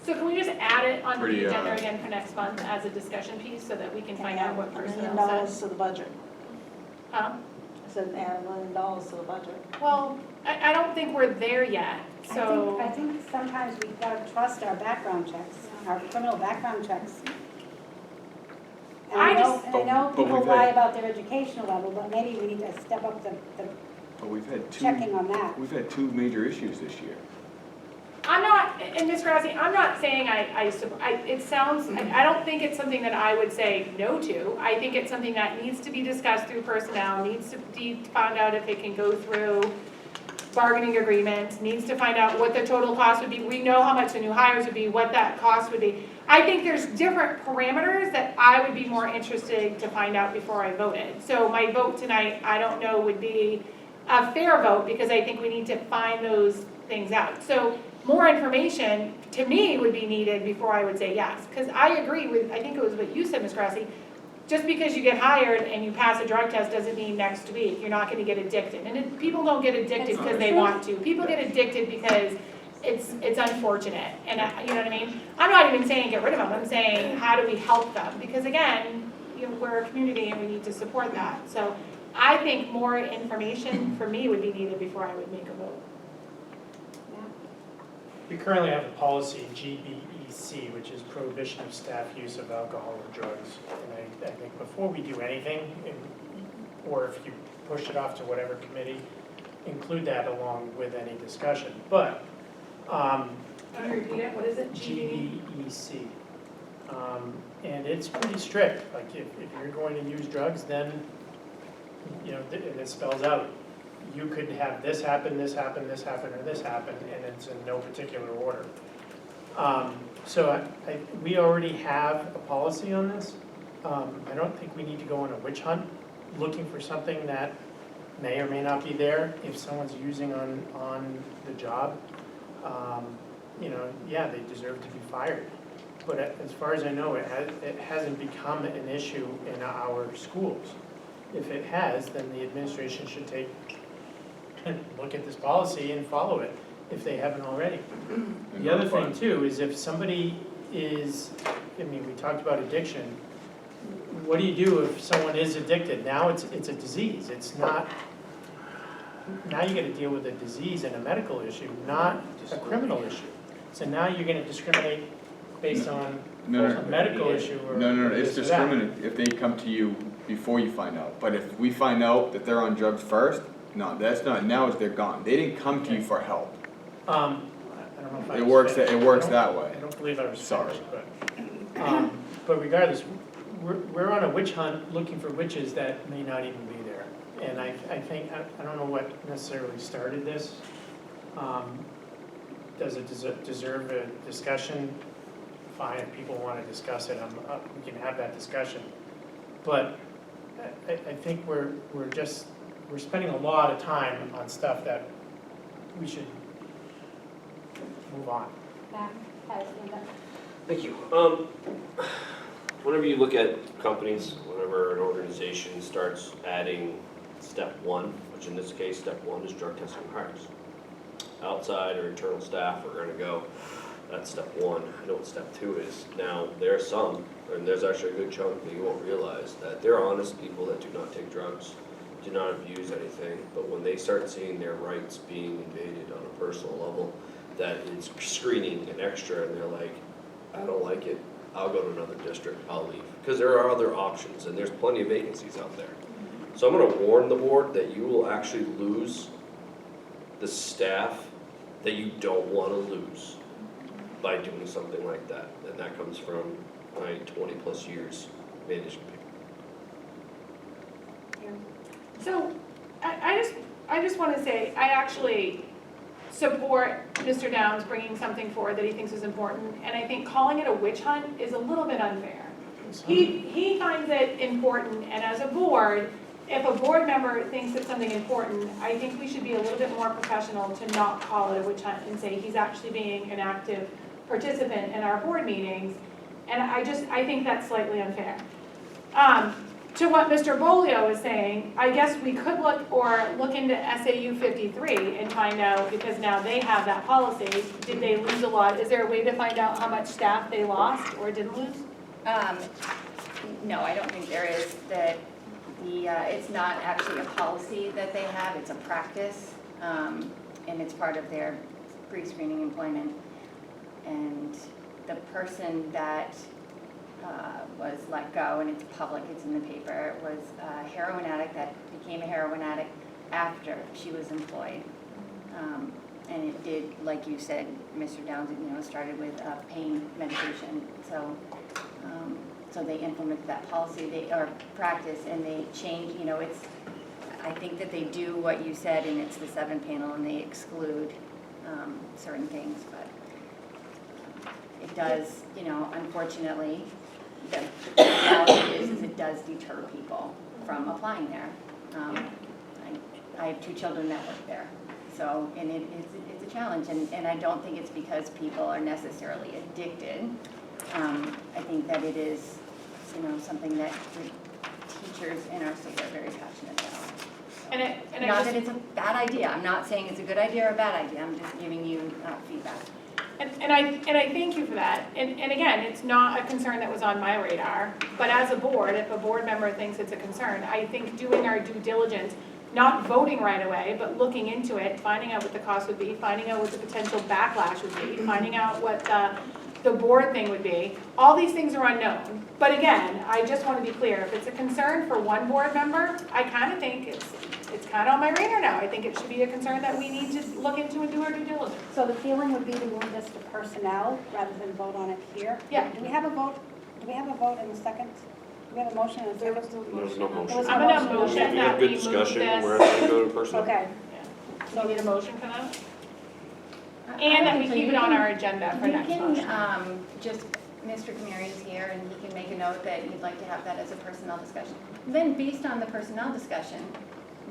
So can we just add it onto Pretty, the agenda again for next month as a discussion piece so that we can find out what $1 million personnel says? to the budget. Huh? I said add $1 million to the budget. Well, I don't think we're there yet, so. I think sometimes we've got to trust our background checks, our criminal background checks. And I know But people we've lie had- about their educational level, but maybe we need to step up the But we've had checking on that. We've had two major issues this year. I'm not, and Ms. Grassi, I'm not saying it sounds, I don't think it's something that I would say no to. I think it's something that needs to be discussed through personnel, needs to be found out if it can go through bargaining agreements, needs to find out what the total cost would be. We know how much the new hires would be, what that cost would be. I think there's different parameters that I would be more interested to find out before I voted. So my vote tonight, I don't know, would be a fair vote because I think we need to find those things out. So more information, to me, would be needed before I would say yes. Because I agree with, I think it was what you said, Ms. Grassi, just because you get hired and you pass a drug test doesn't mean next week you're not going to get addicted. And people don't get addicted because they want to. People get addicted because it's unfortunate. And you know what I mean? I'm not even saying get rid of them. I'm saying how do we help them? Because again, we're a community and we need to support that. So I think more information for me would be needed before I would make a vote. We currently have a policy, GBEC, which is Prohibition of Staff Use of Alcohol or Drugs. And I think before we do anything, or if you push it off to whatever committee, include that along with any discussion. But Can you repeat it? What is it? GBEC. And it's pretty strict, like if you're going to use drugs, then, you know, and it spells out, you could have this happen, this happen, this happen, or this happen, and it's in no particular order. So we already have a policy on this. I don't think we need to go on a witch hunt looking for something that may or may not be there if someone's using on the job. You know, yeah, they deserve to be fired. But as far as I know, it hasn't become an issue in our schools. If it has, then the administration should look at this policy and follow it, if they haven't already. The other thing too is if somebody is, I mean, we talked about addiction. What do you do if someone is addicted? Now it's a disease. It's not, now you gotta deal with a disease and a medical issue, not a criminal issue. So now you're gonna discriminate based on a medical issue or No, it's this or that. discriminate if they come to you before you find out. But if we find out that they're on drugs first, no, that's not, now they're gone. They didn't come to you for help. I don't know if I It was works, finished. it works I that don't- way. I don't believe I was Sorry. finished, but regardless, we're on a witch hunt looking for witches that may not even be there. And I think, I don't know what necessarily started this. Does it deserve a discussion? Fine, if people want to discuss it, we can have that discussion. But I think we're spending a lot of time on stuff that we should move on. Matt has his hand up. Thank you. Whenever you look at companies, whenever an organization starts adding step one, which in this case, step one is drug testing hires. Outside or internal staff are gonna go, that's step one. I know what step two is. Now, there are some, and there's actually a good chunk that you won't realize, that there are honest people that do not take drugs, do not abuse anything, but when they start seeing their rights being invaded on a personal level, that it's screening and extra, and they're like, I don't like it, I'll go to another district, I'll leave. Because there are other options, and there's plenty of vacancies out there. So I'm gonna warn the board that you will actually lose the staff that you don't wanna lose by doing something like that. And that comes from my 20+ years managing people. So, I just want to say, I actually support Mr. Downs bringing something forward that he thinks is important, and I think calling it a witch hunt is a little bit unfair. He finds it important, and as a board, if a board member thinks it's something important, I think we should be a little bit more professional to not call it a witch hunt and say he's actually being an active participant in our board meetings, and I think that's slightly unfair. To what Mr. Bolio is saying, I guess we could look into SAU 53 and find out, because now they have that policy, did they lose a lot? Is there a way to find out how much staff they lost or didn't lose? No, I don't think there is. That it's not actually a policy that they have, it's a practice, and it's part of their pre-screening employment. And the person that was let go, and it's public, it's in the paper, was a heroin addict that became a heroin addict after she was employed. And it did, like you said, Mr. Downs, started with pain medication. So they implemented that policy, or practice, and they changed, I think that they do what you said, and it's the 7-panel, and they exclude certain things, but it does, unfortunately, the reality is it does deter people from applying there. I have 2 children that work there, so, and it's a challenge, and I don't think it's because people are necessarily addicted. I think that it is, something that the teachers in our state are very passionate about. Not that it's a bad idea. I'm not saying it's a good idea or a bad idea. I'm just giving you feedback. And I thank you for that. And again, it's not a concern that was on my radar, but as a board, if a board member thinks it's a concern, I think doing our due diligence, not voting right away, but looking into it, finding out what the cost would be, finding out what the potential backlash would be, finding out what the board thing would be, all these things are unknown. But again, I just want to be clear, if it's a concern for one board member, I kind of think it's kind of on my radar now. I think it should be a concern that we need to look into and do our due diligence. So the feeling would be to move this to personnel rather than vote on it here? Yeah. Do we have a vote? Do we have a vote in a second? Do we have a motion in a second? There's no There was motion. no I'm gonna motion. motion We have that good we move discussion, this. we're gonna go to personal. Okay. So we need a motion for that? And that we keep it on our agenda for next You motion. can, just, Mr. Kamari is here, and he can make a note that you'd like to have that as a personnel discussion. Then, based on the personnel discussion,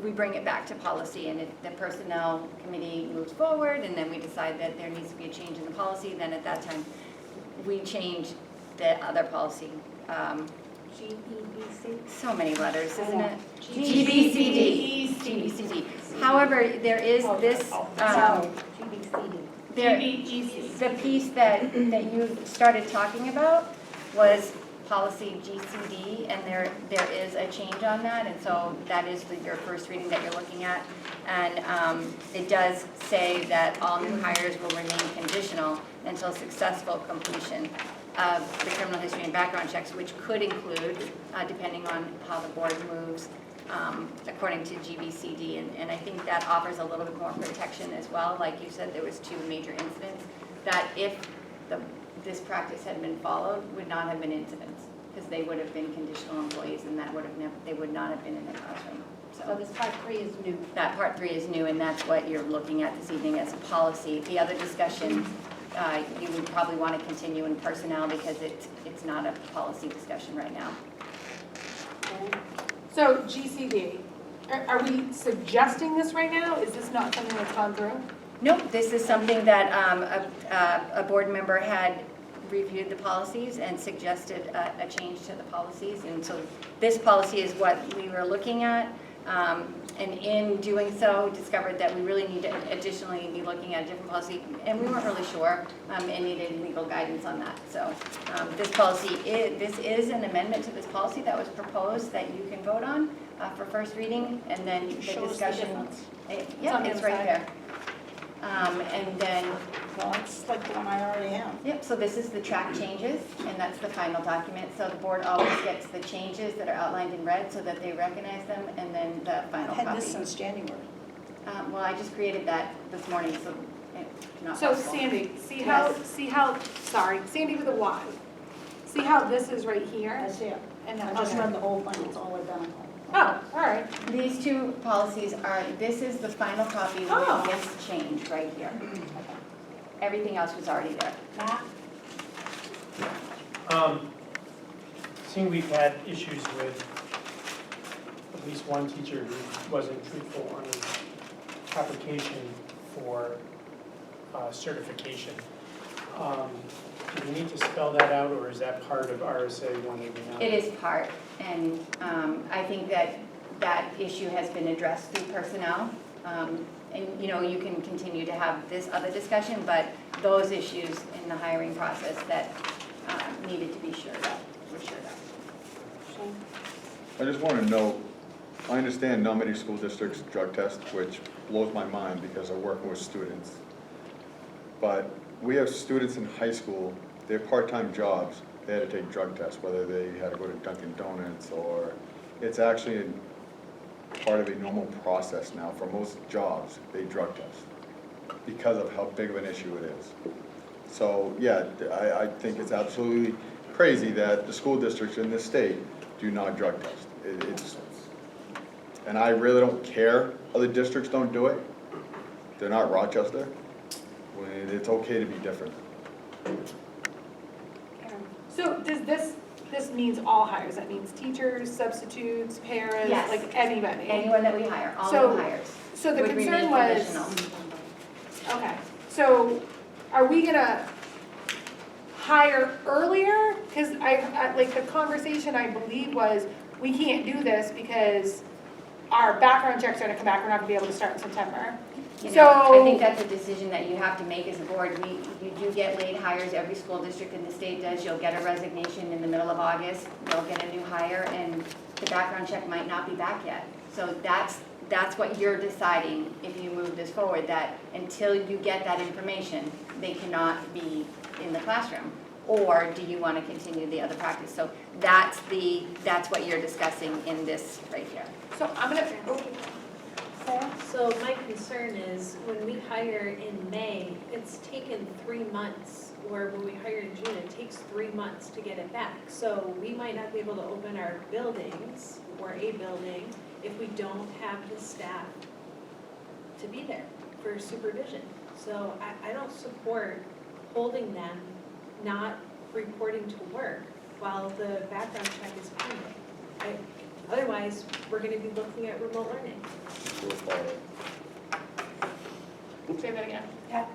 we bring it back to policy, and if the personnel committee moves forward, and then we decide that there needs to be a change in the policy, then at that time, we change the other policy. GBC? So many letters, isn't it? GBCD. GBCD. However, there is this, Sorry, GBCD. there, GBGC. the piece that you started talking about was policy GCD, and there is a change on that, and so that is your first reading that you're looking at. And it does say that all new hires will remain conditional until successful completion of the criminal history and background checks, which could include, depending on how the board moves, according to GBCD, and I think that offers a little bit more protection as well. Like you said, there was 2 major incidents that if this practice had been followed, would not have been incidents, because they would have been conditional employees, and that would have they would not have been in the classroom. So this part 3 is new. That part 3 is new, and that's what you're looking at this evening as a policy. The other discussion, you would probably want to continue in personnel, because it's not a policy discussion right now. Okay. So GCD, are we suggesting this right now? Is this not something that's gone through? Nope, this is something that a board member had reviewed the policies and suggested a change to the policies. And so this policy is what we were looking at. And in doing so, discovered that we really need to additionally be looking at a different policy. And we weren't really sure and needed legal guidance on that. So this policy, this is an amendment to this policy that was proposed that you can vote on for first reading. And then the Show us the discussion. difference. Yeah, on the it's other right side. there. And then, Well, it's like the one I already have. yep, so this is the track changes, and that's the final document. So the board always gets the changes that are outlined in red so that they recognize them, and then the final I've had copy. this since January. Well, I just created that this morning, so it's not So possible. Sandy, see Yes. how, sorry, Sandy with a Y. See how this is right here? That's it. And I then, just okay. read the whole thing, it's all identical. Oh, all right. These 2 policies are, this is the final copy Oh. with this change right here. Everything else was already there. Matt? Seeing we've had issues with at least one teacher who wasn't truthful on his application for certification. Do we need to spell that out, or is that part of RSA 189? It is part, and I think that issue has been addressed through personnel. And, you can continue to have this other discussion, but those issues in the hiring process that needed to be shored up, were shored up. Shane? I just want to note, I understand not many school districts drug test, which blows my mind because I'm working with students. But we have students in high school, they have part-time jobs, they had to take drug tests, whether they had to go to Dunkin' Donuts or, it's actually part of a normal process now. For most jobs, they drug test because of how big of an issue it is. So, yeah, I think it's absolutely crazy that the school districts in this state do not drug test. And I really don't care other districts don't do it. They're not Rochester. It's okay to be different. Karen? So does this means all hires? That means teachers, substitutes, paras, Yes. like anybody? Anyone that we hire, all So- new hires. So the would concern remain was, conditional. okay, so are we gonna hire earlier? Because like the conversation I believe was, we can't do this because our background checks are gonna come back, we're not gonna be able to start in September. You know, So- I think that's a decision that you have to make as a board. You do get late hires, every school district in the state does. You'll get a resignation in the middle of August, you'll get a new hire, and the background check might not be back yet. So that's what you're deciding if you move this forward, that until you get that information, they cannot be in the classroom. Or do you want to continue the other practice? So that's what you're discussing in this right here. So I'm gonna, Sarah? So my concern is when we hire in May, it's taken 3 months, or when we hire in June, it takes 3 months to get it back. So we might not be able to open our buildings or a building if we don't have the staff to be there for supervision. So I don't support holding them, not reporting to work while the background check is pending. Otherwise, we're gonna be looking at remote learning. Say that again.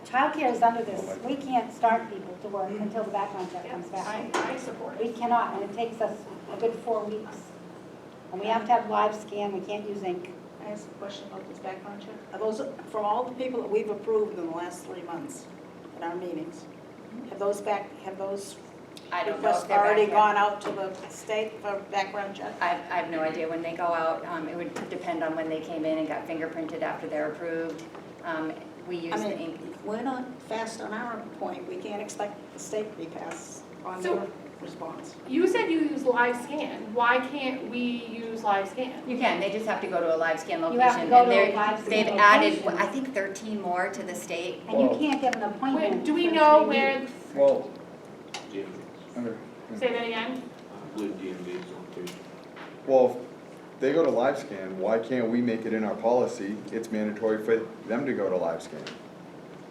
Childcare is under this. We can't start people to work until the background check comes back. I support it. We cannot, and it takes us a good 4 weeks. And we have to have live scan, we can't use ink. I ask a question about this background check. Are those, for all the people that we've approved in the last 3 months at our meetings, have those I don't know requests if they're back already yet. gone out to the state for background check? I have no idea when they go out. It would depend on when they came in and got fingerprinted after they're approved. We use the ink. We're not fast on our point. We can't expect the state to be fast on So- their response. You said you use live scan. Why can't we use live scan? You can, they just have to go to a live scan You location. have to go and to a they're- live scan They've added, location. I think 13 more to the state. And you can't get an appointment. Wait, do we for know 3 where, weeks. Well, DMV. under, say that again? I believe DMV is location. well, if they go to live scan, why can't we make it in our policy? It's mandatory for them to go to live scan.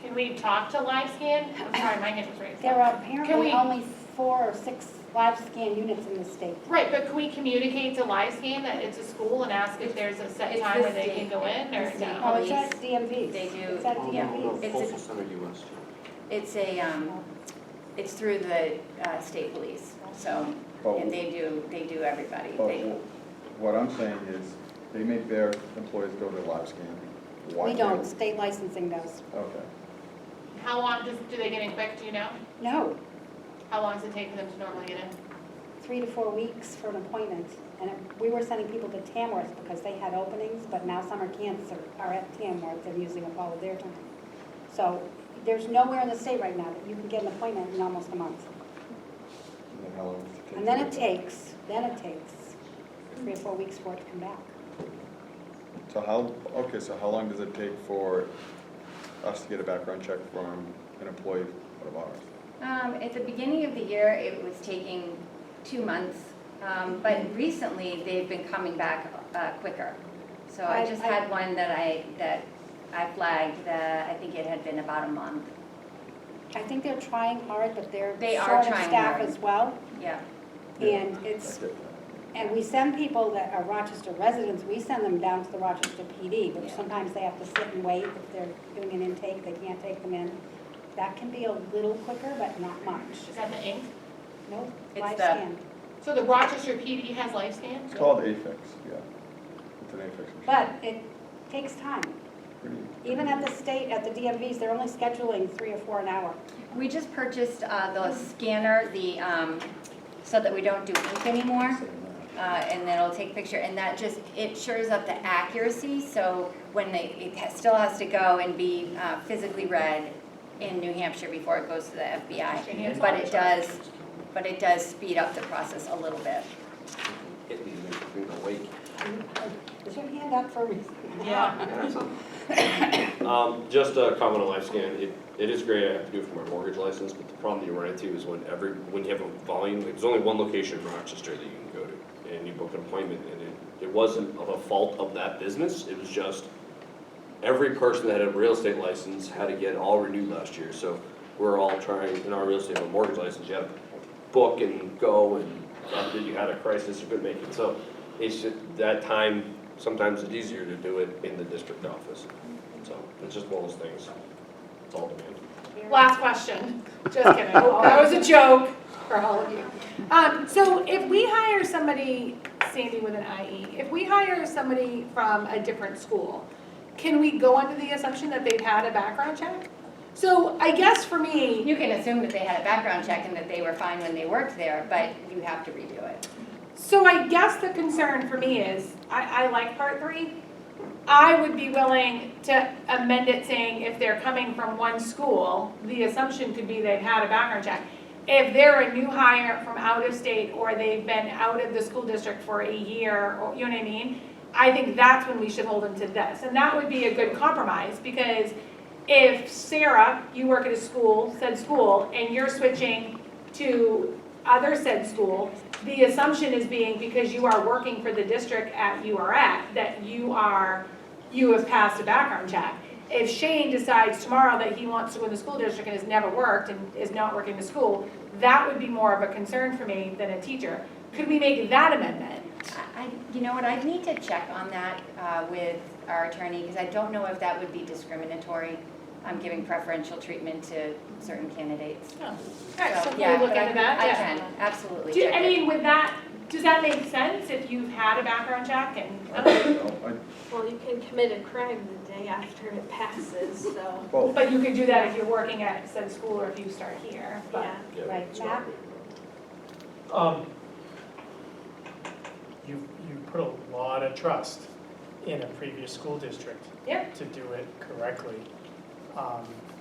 Can we talk to live scan? I'm sorry, my hand was raised. There are Can apparently we- only 4 or 6 live scan units in the state. Right, but can we communicate to live scan that it's a school and ask if there's a set It's time the where they can state. go in or The state. no? Oh, it's Police. at DMVs. They do, It's at yeah. DMVs. It's Postal Center US. It's a, it's through the state police, so, But- and they do everybody. But They- what I'm saying is, they make their employees go to live scan. Why We can't don't, state licensing does. Okay. How long do they get in quick, do you know? No, How long does it take for them to normally get in? 3 to 4 weeks for an appointment. And we were sending people to Tamworth because they had openings, but now summer camps are at Tamworth and using up all of their time. So there's nowhere in the state right now that you can get an appointment in almost a month. And then how long does it take? And then it takes 3 or 4 weeks for it to come back. So how long does it take for us to get a background check from an employee of ours? At the beginning of the year, it was taking 2 months, but recently, they've been coming back quicker. So I just had one that I flagged, that I think it had been about a month. I think they're trying hard, but they're They are short of trying staff hard. as well. Yeah, And I it's, get that. and we send people that are Rochester residents, we send them down to the Rochester PD, which Yeah. sometimes they have to sit and wait if they're doing an intake, they can't take them in. That can be a little quicker, but not much. Is that the ink? Nope, It's live the- scan. So the Rochester PD has live scan? It's called AFIX, yeah. It's an AFIX machine. But it takes time. Pretty- Even at the state, at the DMVs, they're only scheduling 3 or 4 an hour. we just purchased the scanner, so that we don't do ink anymore. And then it'll take picture, and that just, it shores up the accuracy, so when still has to go and be physically read in New Hampshire before it goes to the FBI. But it does speed up the process a little bit. Hit me, make me awake. Is your hand up for a reason? Just a comment on live scan, it is great, I have to do it for my mortgage license, but the problem you run into is when you have a volume, there's only one location in Rochester that you can go to, and you book an appointment, and it wasn't of a fault of that business, it was just every person that had a real estate license had to get all renewed last year, so we're all trying, in our real estate, with a mortgage license, you had to book and go, and after you had a crisis, you couldn't make it, so it's just, that time, sometimes it's easier to do it in the district office. So it's just one of those things. It's all demand. Last question. Just kidding. That was a joke for all of you. So if we hire somebody, Sandy with an IE, if we hire somebody from a different school, can we go under the assumption that they've had a background check? So I guess for me, You can assume that they had a background check and that they were fine when they worked there, but you have to redo it. so I guess the concern for me is, I like part 3. I would be willing to amend it saying if they're coming from one school, the assumption could be they've had a background check. If they're a new hire from out of state or they've been out of the school district for a year, or, you know what I mean? I think that's when we should hold them to this. And that would be a good compromise, because if Sarah, you work at a school, said school, and you're switching to other said school, the assumption is being, because you are working for the district at you are at, that you have passed a background check. If Shane decides tomorrow that he wants to go in the school district and has never worked and is not working in the school, that would be more of a concern for me than a teacher. Could we make that amendment? You know what, I'd need to check on that with our attorney, because I don't know if that would be discriminatory. I'm giving preferential treatment to certain candidates. Oh. All right, so can yeah, we look but into that? I Yeah. can, absolutely. Do, check I it. mean, with that, does that make sense if you've had a background check and? Well, you can commit a crime the day after it passes, so, Well, But you could do that if you're working at said school or if you start here, but. yeah. Right, Matt? You put a lot of trust in a previous school district Yep. to do it correctly.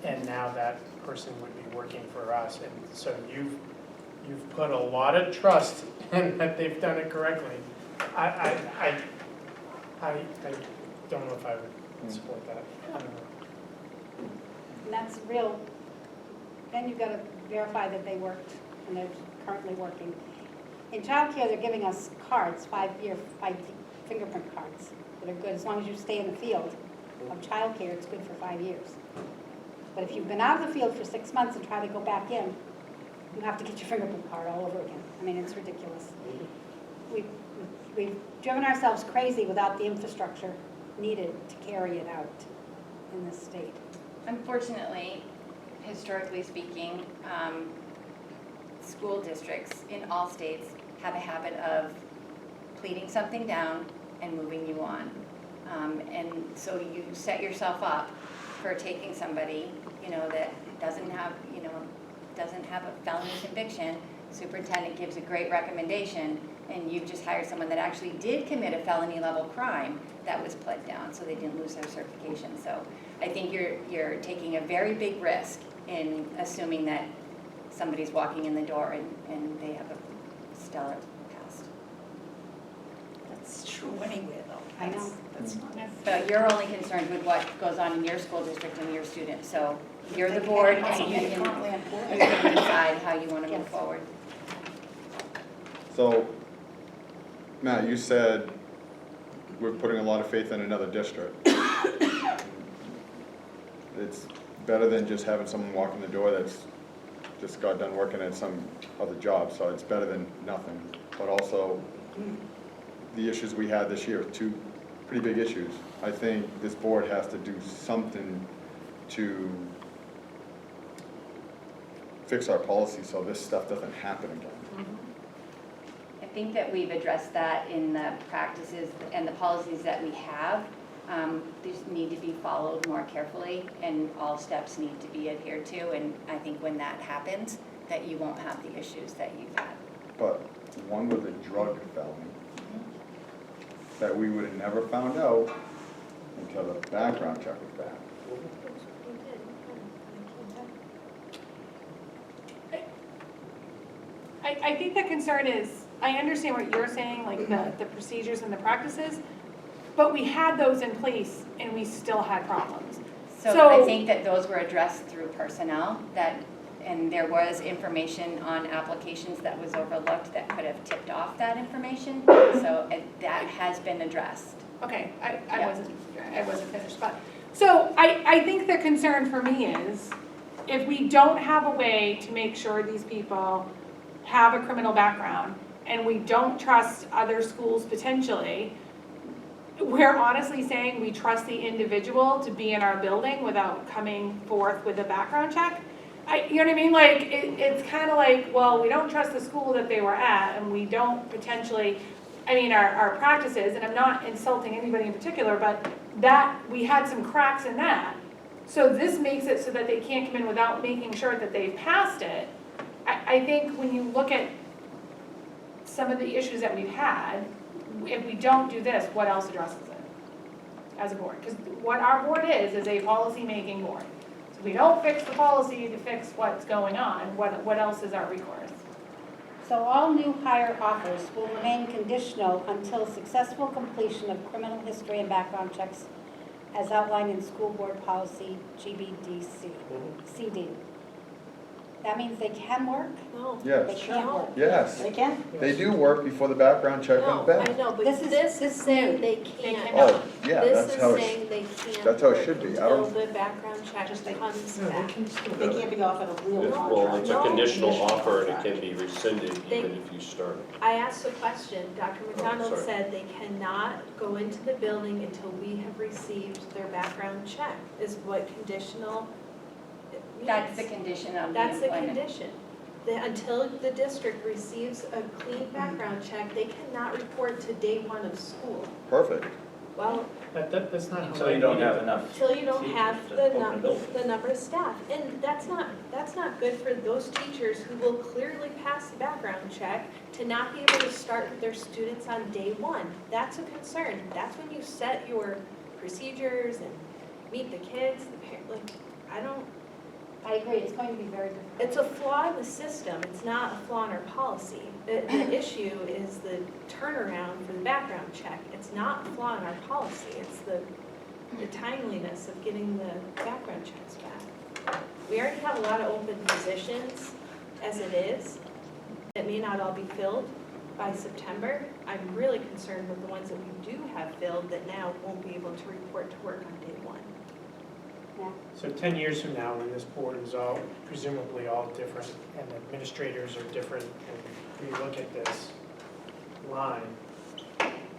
And now that person would be working for us, and so you've put a lot of trust in that they've done it correctly. I don't know if I would support that. I don't know. And that's real, then you've got to verify that they worked and they're currently working. In childcare, they're giving us cards, 5-year fingerprint cards that are good as long as you stay in the field of childcare. It's good for 5 years. But if you've been out of the field for 6 months and try to go back in, you have to get your fingerprint card all over again. I mean, it's ridiculous. We've driven ourselves crazy without the infrastructure needed to carry it out in this state. Unfortunately, historically speaking, school districts in all states have a habit of pleading something down and moving you on. And so you set yourself up for taking somebody, that doesn't have a felony conviction. Superintendent gives a great recommendation, and you've just hired someone that actually did commit a felony level crime that was pled down, so they didn't lose their certification. So I think you're taking a very big risk in assuming that somebody's walking in the door and they have a stellar past. That's true anywhere, though. I know. That's not. But you're only concerned with what goes on in your school district and your students, so you're the board and you can decide how you want to move forward. so, Matt, you said we're putting a lot of faith in another district. It's better than just having someone walk in the door that's just got done working at some other job, so it's better than nothing. But also, the issues we had this year, 2 pretty big issues. I think this board has to do something to fix our policy so this stuff doesn't happen again. I think that we've addressed that in the practices and the policies that we have. These need to be followed more carefully, and all steps need to be adhered to, and I think when that happens, that you won't have the issues that you've had. But one was a drug felony that we would have never found out until the background check was back. I think the concern is, I understand what you're saying, like the procedures and the practices, but we had those in place and we still had problems. So I think that those were addressed through personnel, and there was information on applications that was overlooked that could have tipped off that information, so that has been addressed. Okay, I Yeah. wasn't finished, but, so I think the concern for me is, if we don't have a way to make sure these people have a criminal background, and we don't trust other schools potentially, we're honestly saying we trust the individual to be in our building without coming forth with a background check. You know what I mean? Like, it's kind of like, well, we don't trust the school that they were at, and we don't potentially, our practices, and I'm not insulting anybody in particular, but that, we had some cracks in that. So this makes it so that they can't come in without making sure that they've passed it. I think when you look at some of the issues that we've had, if we don't do this, what else addresses it as a board? Because what our board is a policy-making board. So we don't fix the policy to fix what's going on, what else is our recourse? So all new hire offers will remain conditional until successful completion of criminal history and background checks as outlined in School Board Policy GBDC, CD. That means they can work, No. they Yes, can't work. yes. They can? They do work before the background check comes No, I back. know, but This is- this this is is saying new. they They can't. cannot. Oh, yeah, that's how This is it, saying they can't. that's how it work should be. I Until don't- the background check Just they- comes No, back. They can't be offered a real contract. Well, it's a No. conditional Conditional offer and it contract. can be rescinded They- even if you start. I asked a question, Dr. McDonald sorry. said they cannot go into the building until we have received their background check, is what conditional means. That's the condition of the That's the employment. condition. Until the district receives a clean background check, they cannot report to day one of school. perfect. Well, That's not how Until I you don't read it. have enough. until you don't teachers have to the open a building. number of staff. And that's not good for those teachers who will clearly pass the background check to not be able to start with their students on day one. That's a concern. That's when you set your procedures and meet the kids, the parents, like, I agree, it's going to be very difficult. it's a flaw in the system. It's not a flaw in our policy. The issue is the turnaround for the background check. It's not a flaw in our policy. It's the timeliness of getting the background checks back. We already have a lot of open positions as it is that may not all be filled by September. I'm really concerned with the ones that we do have filled that now won't be able to report to work on day one. So 10 years from now, when this board is all, presumably all different, and administrators are different, and we look at this line,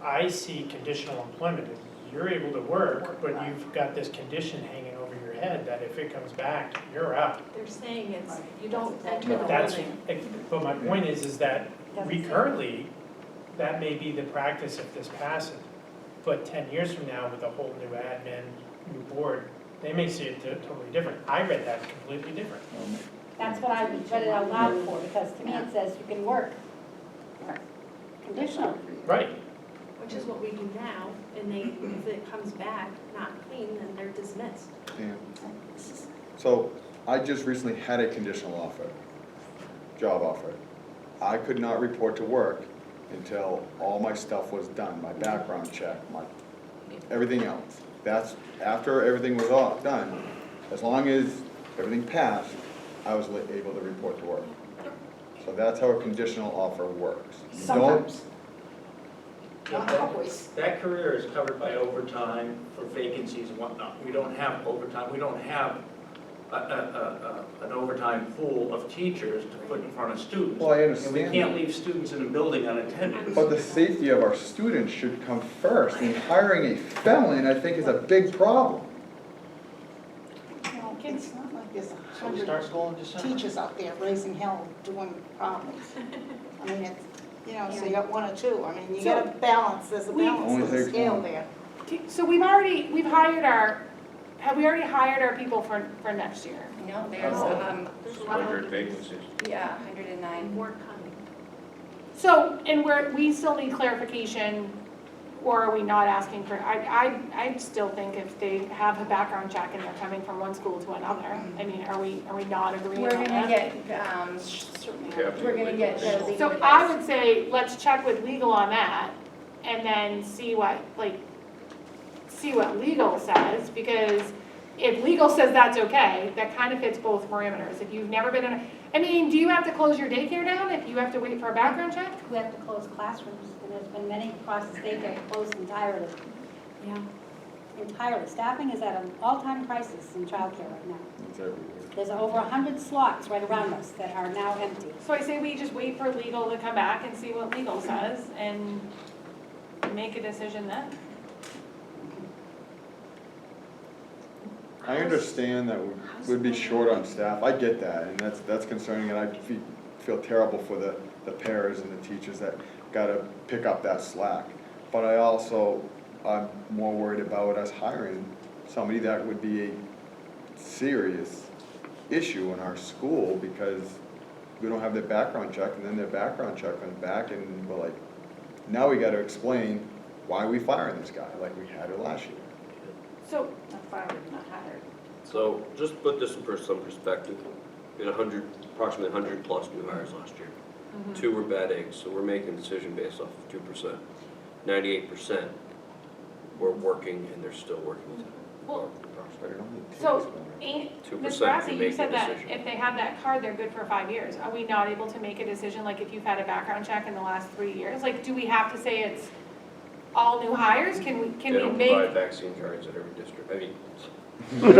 I see conditional employment. You're able to work, but you've got this condition hanging over your head that if it comes back, you're out. They're saying it's, you don't enter the That's, building. but my point is that we currently, that may be the practice if this passes. But 10 years from now, with a whole new admin, new board, they may see it totally different. I read that completely different. That's what I read it out loud for, because to me it says you can work. Conditional. Right. Which is what we do now, and they, if it comes back not clean, then they're dismissed. Yeah. So I just recently had a conditional offer, job offer. I could not report to work until all my stuff was done, my background check, my, everything else. That's, after everything was all done, as long as everything passed, I was able to report to work. So that's how a conditional offer works. You don't- Sometimes. Not always. That career is covered by overtime for vacancies and whatnot. We don't have overtime, we don't have an overtime pool of teachers to put in front of students. Well, I And we understand can't that. leave students in a building unattended. But the safety of our students should come first, and hiring a felon, I think, is a big problem. Well, it's not like there's So we 100 start school in December. teachers out there raising hell doing problems. I mean, it's, you know, so you got one or two. I mean, you gotta balance, there's a balance Only to the takes scale one. there. So we've hired have we already hired our people for next year? No, there's, There's a lot of vacancies. yeah, 109. more coming. So, and we still need clarification, or are we not asking for, I still think if they have a background check and they're coming from one school to another, I mean, are we not agreeing We're on gonna that? get, we're gonna get the legal So advice. I would say, let's check with legal on that, and then see what legal says, because if legal says that's okay, that kind of fits both parameters. If you've never been in, I mean, do you have to close your daycare down if you have to wait for a background check? We have to close classrooms, and there's been many across the state that have closed entirely. Yeah. Entirely. Staffing is at an all-time crisis in childcare right now. It's everywhere. There's over 100 slots right around us that are now empty. So I say we just wait for legal to come back and see what legal says, and make a decision then. I understand that we'd be short on staff, I get that, and that's concerning, and I feel terrible for the paras and the teachers that gotta pick up that slack. But I'm more worried about us hiring somebody that would be a serious issue in our school, because we don't have their background check, and then their background check comes back, and we're like, now we gotta explain why we firing this guy, like we had it last year. So, Not fired, not hired. So just put this in some perspective, we had approximately 100 plus new hires last year. 2 were bad eggs, so we're making a decision based off of 2%. 98% were working and they're still working today. Well, Approximately. so, Ms. 2% Grassi, can you make a said that decision. if they have that card, they're good for 5 years. Are we not able to make a decision, like if you've had a background check in the last 3 years? Like, do we have to say it's all new hires? Can we They don't make? provide vaccine cards at every district. I mean, No. you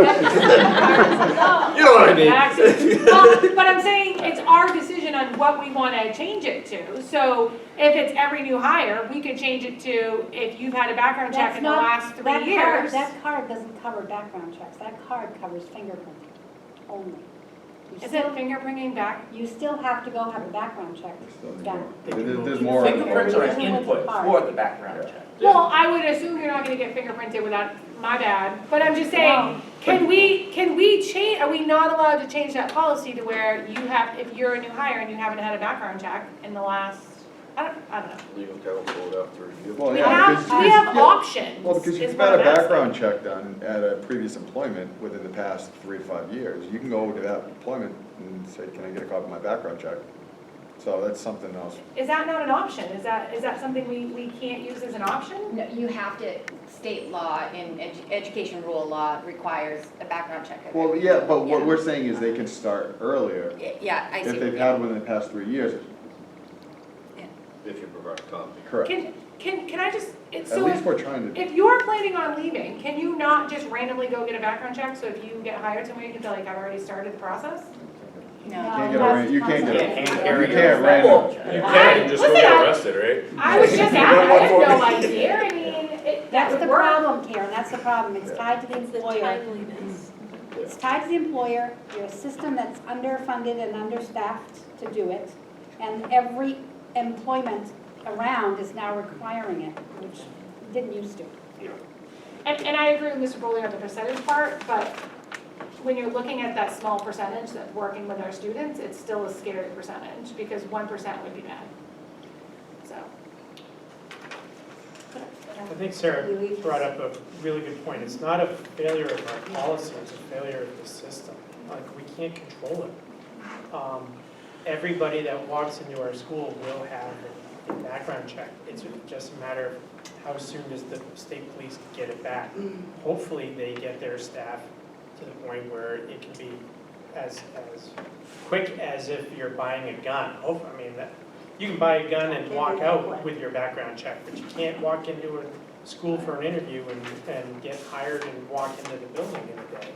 know what I mean? Vaccine. Well, but I'm saying it's our decision on what we want to change it to. So if it's every new hire, we could change it to if you've had a background check in the last 3 years. That card doesn't cover background checks. That card covers fingerprinting only. Is it fingerprinting back? You still have to go have a background check done. There's more. Fingerprints are an Original with the input card. for the background check. Well, I would assume you're not gonna get fingerprinted without, my bad, but I'm just saying, can we change, are we not allowed to change that policy to where you have, if you're a new hire and you haven't had a background check in the last, I don't know. Legal counsel would have to review. Well, We yeah, have, because- we have options, Well, because is you've what had a I'm asking. background check done at a previous employment within the past 3 to 5 years. You can go to that employment and say, can I get a copy of my background check? So that's something else. Is that not an option? Is that something we can't use as an option? No, you have to, state law and education rule law requires a background check. Well, yeah, but what Yeah. we're saying is they can start earlier Yeah, I see. if they've had one in the past 3 years. If you provide a copy. Correct. Can I just, At so least we're trying to. if you're planning on leaving, can you not just randomly go get a background check? So if you get hired somewhere, you can be like, I've already started the process? You No. can't get a, you can't get a, Can't you carry can't a random. check. You I- can, just go listen, get I- arrested, right? I was just asking, I have no idea, I mean, that That's would the work. problem, Karen, that's the problem. It's tied to the It's the employer. timeliness. It's tied to the employer. You're a system that's underfunded and understaffed to do it. And every employment around is now requiring it, which didn't used to. And I agree with Mr. Bowley on the percentage part, but when you're looking at that small percentage that's working with our students, it's still a scary percentage, because 1% would be bad. So. I think Sarah brought up a really good point. It's not a failure of our policy, it's a failure of the system. Like, we can't control it. Everybody that walks into our school will have a background check. It's just a matter of how soon does the state police get it back. Hopefully, they get their staff to the point where it can be as quick as if you're buying a gun. I mean, you can buy a gun and walk out with your background check, but you can't walk into a school for an interview and get hired and walk into the building in a day,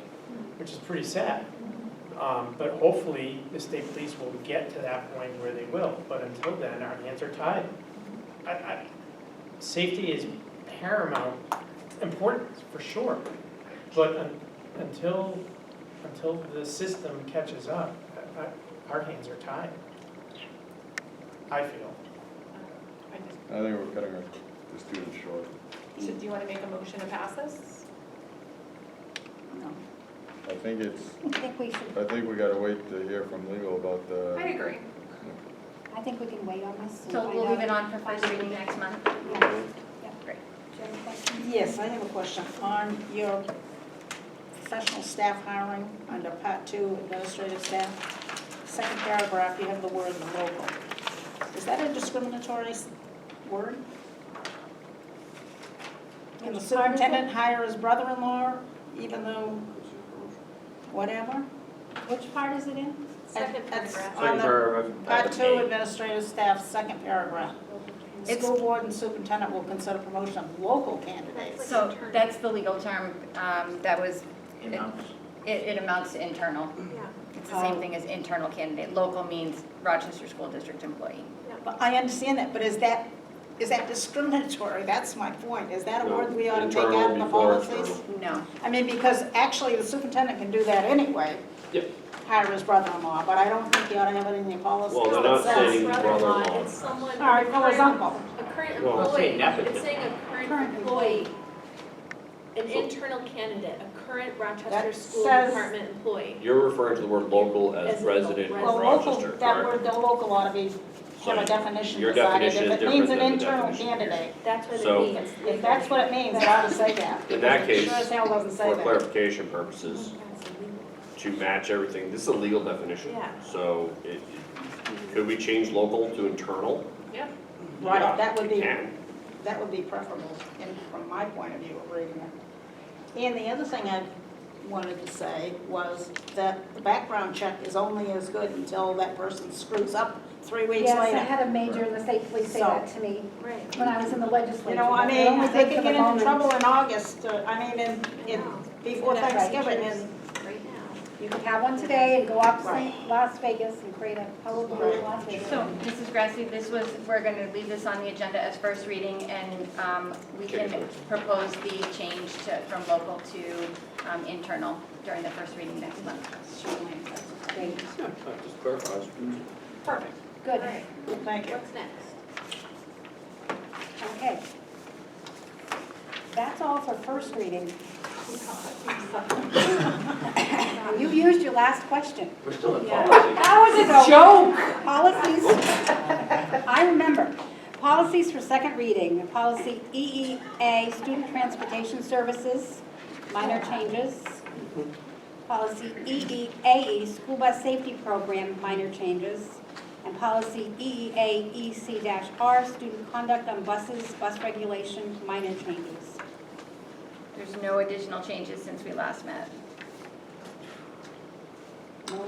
which is pretty sad. But hopefully, the state police will get to that point where they will. But until then, our hands are tied. Safety is paramount importance, for sure. But until the system catches up, our hands are tied. I feel. I think we're cutting the students short. So do you want to make a motion to pass this? No. I think I think we gotta wait to hear from legal about I the, agree. I think we can wait on this. and So find we'll leave out. it on for first reading next month? Yeah. Great. Do you have a question? Yes, I have a question. On your professional staff hiring, under Part 2, administrative staff, second paragraph, you have the word local. Is that a discriminatory word? Can the Which part is it? superintendent hire his brother-in-law, even though, whatever? Which part is it in? Second That's paragraph. on the Second Part paragraph. 2, administrative staff, second paragraph. The It's- school board and superintendent will consider promotion of local candidates. So that's the legal term, that was, In-house. it amounts to internal. Yeah, It's the same thing as internal candidate. Local means Rochester School District employee. But I understand that, but is that discriminatory? That's my point. Is that a word we ought to take out of the Internal before policies? external. No. I mean, because actually the superintendent can do that anyway. Yep. Hire his brother-in-law, but I don't think you ought to have it in your policies. Well, they're that not says- saying- brother-in-law, brother-in-law. it's someone. All right, for his uncle. A current Well, it's saying employee, nepotism. it's saying a Current current employee, an internal candidate, a current Rochester That School says- Department employee. You're referring to the word local as As in resident in Well, local, Rochester, that correct? word, the local ought to be, So have a definition your decided. definition If is it means an different than the internal definition here. candidate, That's what So- it means. if that's what it means, it ought to say that. In that because it case, Sure as hell doesn't say For that. clarification purposes, to match everything, this is a legal definition. Yeah. So Could we change local to internal? Yeah. Right, Yeah, that would we be, can. that would be preferable from my point of view of reading it. And the other thing I wanted to say was that the background check is only as good until that person screws up 3 weeks Yes, I later. had a major in the state police say So- that to me Right. when I was in the legislature. You know, I They're only mean, they good could for the get into moment. trouble in August, before Right. Thanksgiving, and Right now. You can have one today and go up to Right. Las Vegas and create a hullabaloo in Las Vegas. So, Mrs. Grassi, we're going to leave this on the agenda as first reading, and we can propose the change from local to internal during the first reading next month. Great, Yeah, just clarifies. perfect, good, Right. thank you. What's next? okay. That's all for first reading. And you've used your last question. We're still in Yeah. policy. That was a joke. Policies, I remember. Policies for second reading, policy EEA, student transportation services, minor changes. Policy EEAE, school bus safety program, minor changes. And policy EEAEC-R, student conduct on buses, bus regulation, minor changes. There's no additional changes since we last met.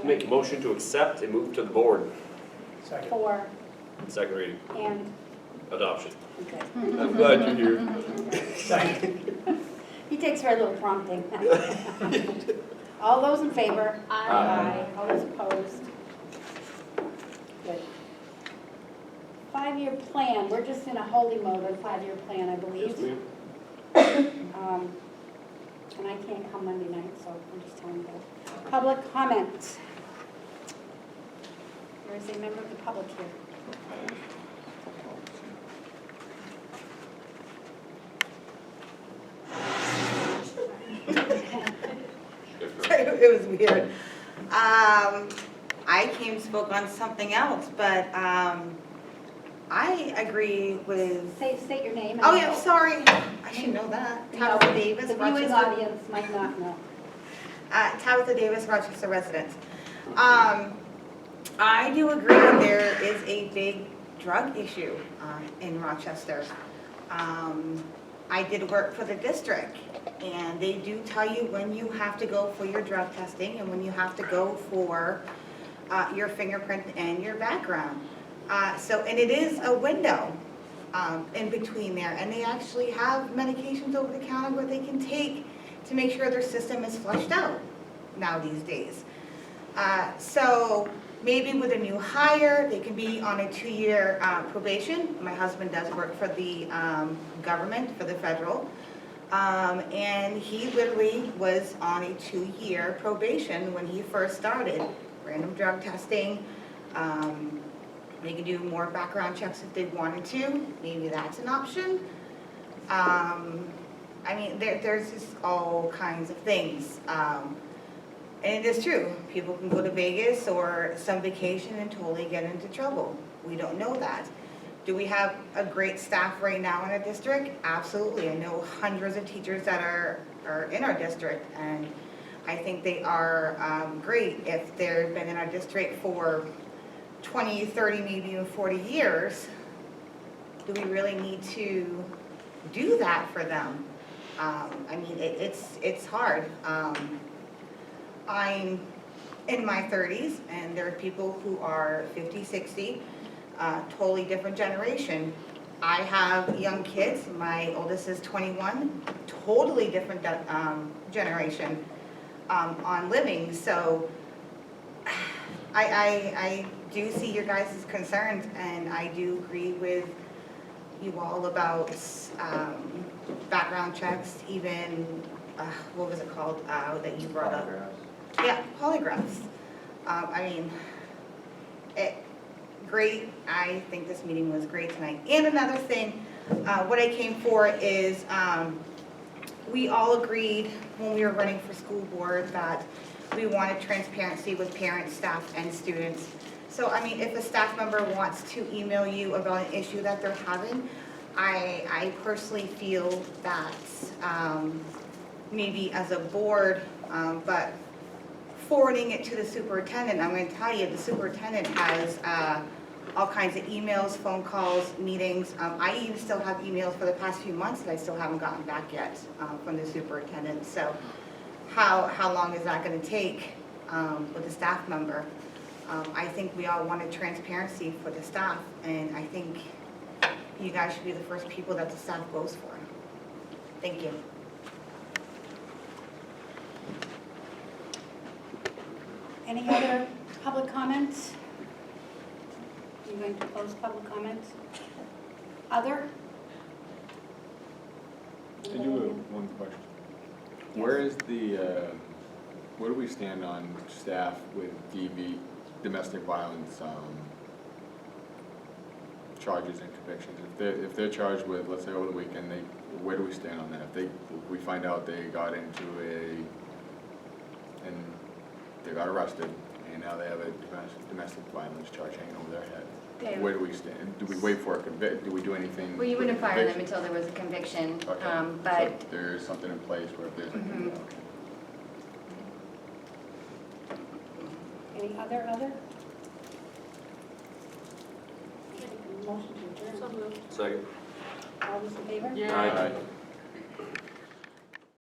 Make a motion to accept and move to the board. Second. For, Second reading, and, adoption. okay. I'm glad you're here. Second. He takes very little prompting. All those in favor? Aye. All those opposed? Good. 5-year plan, we're just in a holy mode on 5-year plan, I believe. Yes, ma'am. And I can't come Monday night, so I'm just telling you that. Public comment. There is a member of the public here. It was weird. I came spoke on something else, but I agree with. State your name. and- Oh yeah, sorry. I should know that. You know, Tabitha Davis, the viewing Rochester. audience might not know. Tabitha Davis, Rochester resident. I do agree that there is a big drug issue in Rochester. I did work for the district, and they do tell you when you have to go for your drug testing and when you have to go for your fingerprint and your background. And it is a window in between there, and they actually have medications over the counter where they can take to make sure their system is flushed out now these days. So maybe with a new hire, they can be on a 2-year probation. My husband does work for the government, for the federal. And he literally was on a 2-year probation when he first started. Random drug testing. They can do more background checks if they wanted to. Maybe that's an option. I mean, there's just all kinds of things. And it is true, people can go to Vegas or some vacation and totally get into trouble. We don't know that. Do we have a great staff right now in our district? Absolutely. I know hundreds of teachers that are in our district, and I think they are great. If they've been in our district for 20, 30, maybe even 40 years, do we really need to do that for them? I mean, it's hard. I'm in my 30s, and there are people who are 50, 60, totally different generation. I have young kids. My oldest is 21, totally different generation on living. So I do see your guys' concerns, and I do agree with you all about background checks, even, what was it called that you brought up? Yeah, polygraphs. I mean, great. I think this meeting was great tonight. And another thing, what I came for is we all agreed when we were running for school board that we wanted transparency with parents, staff, and students. So, I mean, if a staff member wants to email you about an issue that they're having, I personally feel that maybe as a board, but forwarding it to the superintendent, I'm going to tell you, the superintendent has all kinds of emails, phone calls, meetings. I even still have emails for the past few months that I still haven't gotten back yet from the superintendent. So how long is that going to take with a staff member? I think we all wanted transparency for the staff, and I think you guys should be the first people that the staff goes for. Thank you. Any other public comments? You're going to close public comments? Other? I do have one question. Where is the, where do we stand on staff with DV, domestic violence, charges and convictions? If they're charged with, let's say over the weekend, where do we stand on that? If we find out they got into and they got arrested, and now they have a domestic violence charge hanging over their head, They- where do we stand? Do we wait for a do we do anything? Well, you with wouldn't the fire them conviction? until there was a conviction, Okay, but so there is something in place where if there's a, Mhm. okay. Any other? Motion to adjourn. So moved. Second. All those in favor? Yeah. Aye. Aye.